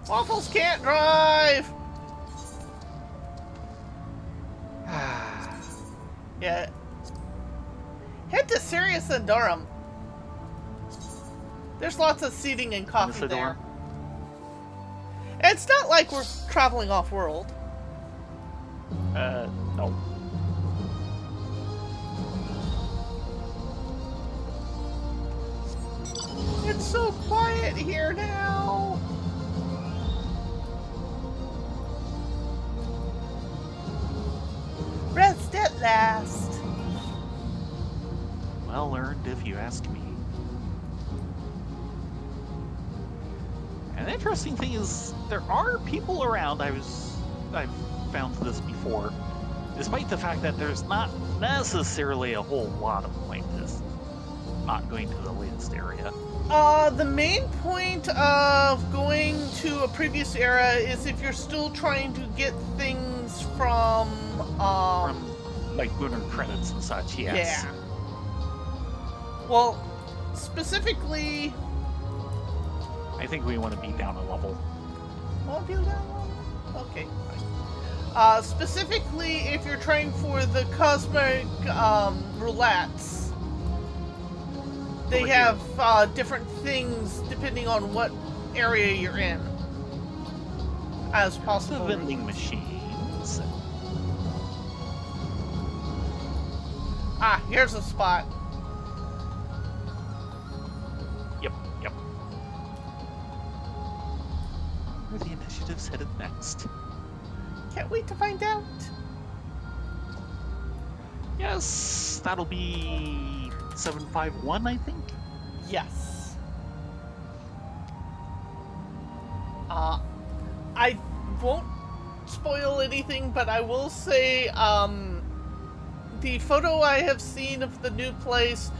Waffles can't drive! Yeah. Head to Sirius and Durham. There's lots of seating and coffee there. It's not like we're traveling off-world. No. It's so quiet here now. Rest at last. Well earned, if you ask me. An interesting thing is, there are people around. I've found this before, despite the fact that there's not necessarily a whole lot of point is not going to the latest area. The main point of going to a previous era is if you're still trying to get things from like lunar credits and such, yes. Yeah. Well, specifically... I think we want to be down a level. Want to be down a level? Okay, fine. Specifically, if you're trying for the cosmic roulettes, they have different things depending on what area you're in as possible. The vending machines. Ah, here's a spot. Yep. Where are the initiatives headed next? Can't wait to find out. Yes, that'll be 751, I think. Yes. I won't spoil anything, but I will say, the photo I have seen of the new place,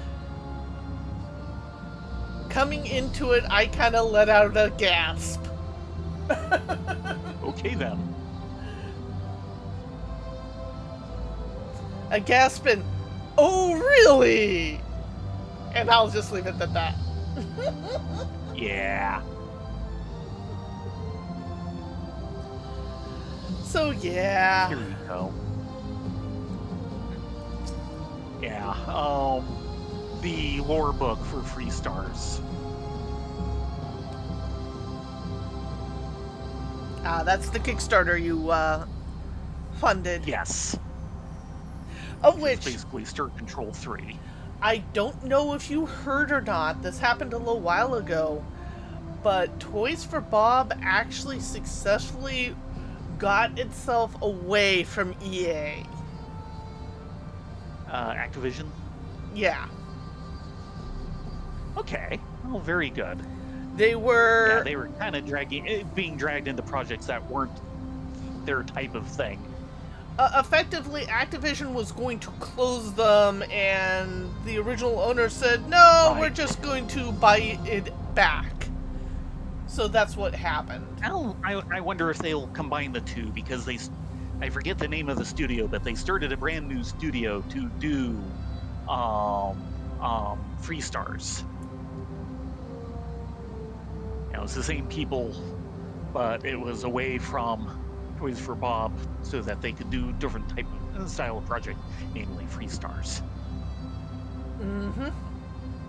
coming into it, I kind of let out a gasp. Okay then. A gasp and, oh really? And I'll just leave it at that. Yeah. So yeah. Here we go. Yeah, the lore book for free stars. That's the Kickstarter you funded. Yes. Of which, basically Stir Control 3. I don't know if you heard or not, this happened a little while ago, but Toys for Bob actually successfully got itself away from EA. Activision? Yeah. Okay. Oh, very good. They were... Yeah, they were kind of being dragged into projects that weren't their type of thing. Effectively, Activision was going to close them, and the original owner said, no, Right. we're just going to buy it back. So that's what happened. I wonder if they'll combine the two, because I forget the name of the studio, but they started a brand new studio to do Free Stars. You know, it's the same people, but it was away from Toys for Bob, so that they could do different type of style of project, namely Free Stars. Mm-hmm.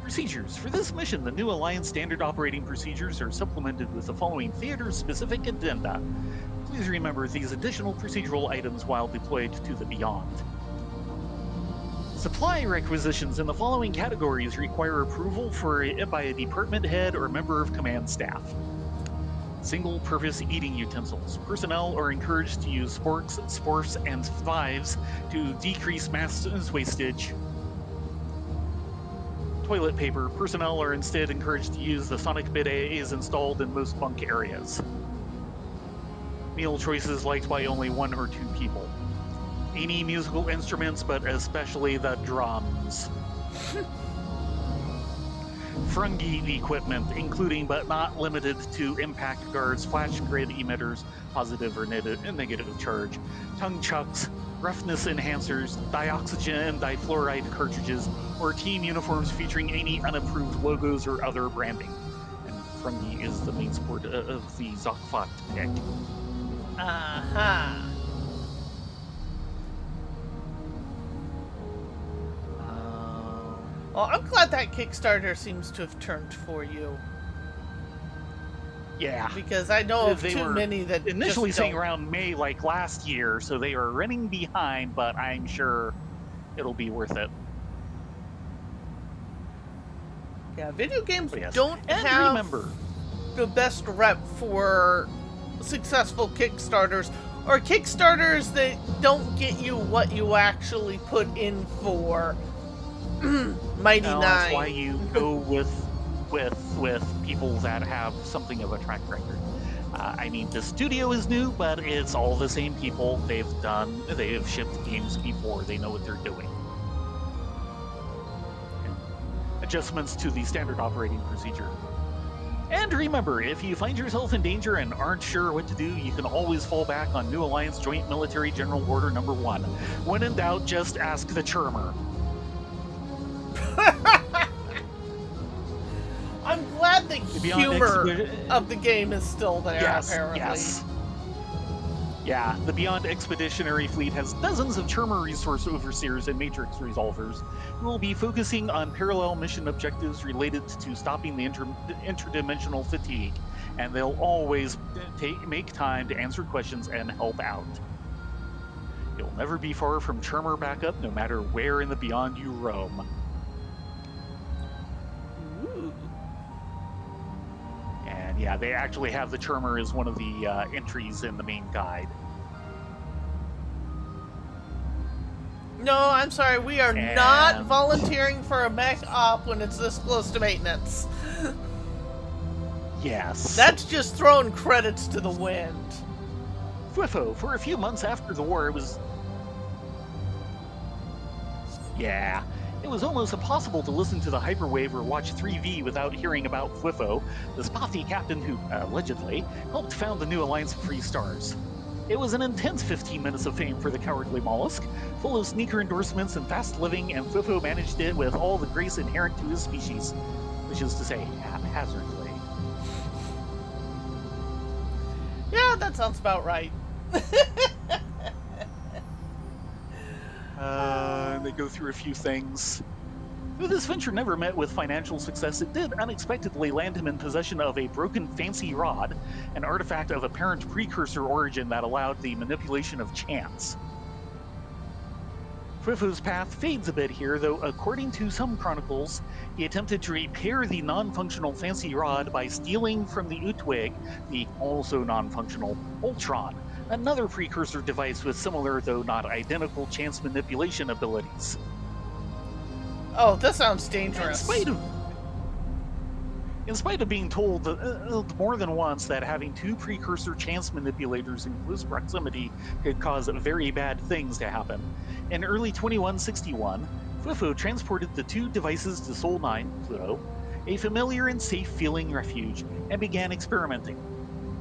Procedures. For this mission, the new Alliance standard operating procedures are supplemented with the following theater-specific addenda. Please remember these additional procedural items while deployed to the Beyond. Supply requisitions in the following categories require approval by a department head or member of command staff. Single-purpose eating utensils. Personnel are encouraged to use sporks, and knives to decrease mass wastage. Toilet paper. Personnel are instead encouraged to use the sonic bidets installed in most bunk areas. Meal choices liked by only 1 or 2 people. Any musical instruments, but especially the drums. Fungi equipment, including but not limited to impact guards, flash grid emitters, positive or negative charge, tongue chucks, roughness enhancers, dioxygen and difluoride cartridges, or team uniforms featuring any unapproved logos or other branding. And Fungi is the main sport of the Zokfot pick. Uh-huh. Well, I'm glad that Kickstarter seems to have turned for you. Yeah. Because I know of They too were many that initially just saying don't. around May like last year, so they are running behind, but I'm sure it'll be worth it. Yeah, video games But yes. don't And have remember, the best rep for successful Kickstarters, or Kickstarters that don't get you what you actually put in for Mighty Nine. that's why you go with people that have something of a track record. I mean, the studio is new, but it's all the same people. They have shipped games before. They know what they're doing. Adjustments to the standard operating procedure. And remember, if you find yourself in danger and aren't sure what to do, you can always fall back on New Alliance Joint Military General Order Number 1. When in doubt, just ask the Churmer. I'm glad the humor of the game is still there, apparently. Yes. Yeah, the Beyond Expeditionary Fleet has dozens of Churmer resource overseers and matrix resolvers who will be focusing on parallel mission objectives related to stopping the interdimensional fatigue, and they'll always make time to answer questions and help out. You'll never be far from Churmer backup, no matter where in the Beyond you roam. Ooh. And yeah, they actually have the Churmer as one of the entries in the main guide. No, I'm sorry, we are not volunteering for a mech op when it's this close to maintenance. Yes. That's just throwing credits to the wind. FWIFO, for a few months after the war, it was almost impossible to listen to the hyperwave or watch 3V without hearing about FWIFO, the spotty captain who, allegedly, helped found the New Alliance of Free Stars. It was an intense 15 minutes of fame for the cowardly mollusk, full of sneaker endorsements and fast living, and FWIFO managed it with all the grace inherent to his species, which is to say, haphazardly. Yeah, that sounds about right. They go through a few things. Though this venture never met with financial success, it did unexpectedly land him in possession of a broken fancy rod, an artifact of apparent precursor origin that allowed the manipulation of chance. FWIFO's path fades a bit here, though according to some chronicles, he attempted to repair the non-functional fancy rod by stealing from the Utwig the also non-functional Ultron, another precursor device with similar, though not identical, chance manipulation abilities. Oh, this sounds In dangerous. spite of being told more than once that having two precursor chance manipulators in close proximity could cause very bad things to happen, in early 2161, Fufu transported the two devices to Sol 9, Pluto, a familiar and safe-feeling refuge, and began experimenting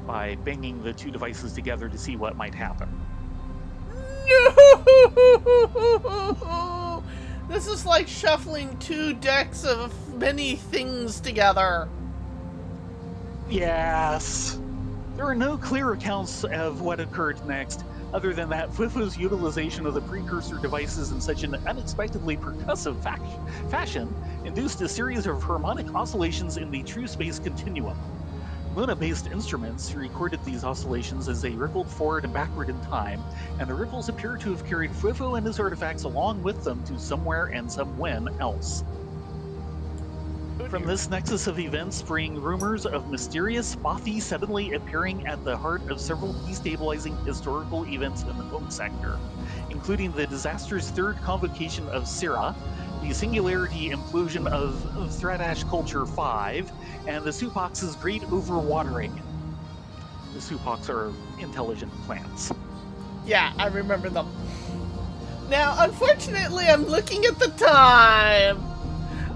by banging the two devices together to see what might happen. No! This is like shuffling two decks of many things together. Yes. There are no clear accounts of what occurred next, other than that Fufu's utilization of the precursor devices in such an unexpectedly percussive fashion induced a series of harmonic oscillations in the true space continuum. Luna-based instruments recorded these oscillations as they rippled forward and backward in time, and the ripples appear to have carried Fufu and his artifacts along with them to somewhere and somewhen else. From this nexus of events spring rumors of mysterious Bothy suddenly appearing at the heart of several destabilizing historical events in the home sector, including the disastrous third convocation of Syrah, the singularity implosion of Thradash Culture 5, and the Supox's great overwatering. The Supox are intelligent plants. Yeah, I remember them. Now, unfortunately, I'm looking at the time.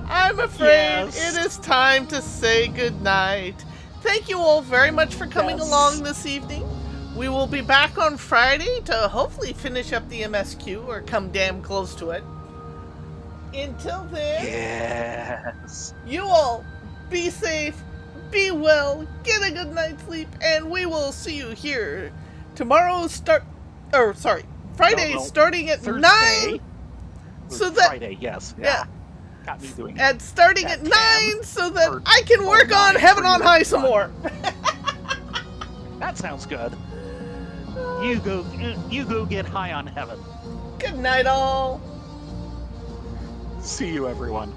I'm afraid it is time to say goodnight. Thank you all very much for coming along this evening. We will be back on Friday to hopefully finish up the MSQ or come damn close to it. Until then, you all be safe, be well, get a good night's sleep, and we will see you here tomorrow. Friday starting at Thursday. 9. So that Friday, yes. Yeah. Got me doing it. And starting at 9 so that I can work on Heaven on High some more. That sounds good. You go get high on heaven. Good night, all. See you, everyone.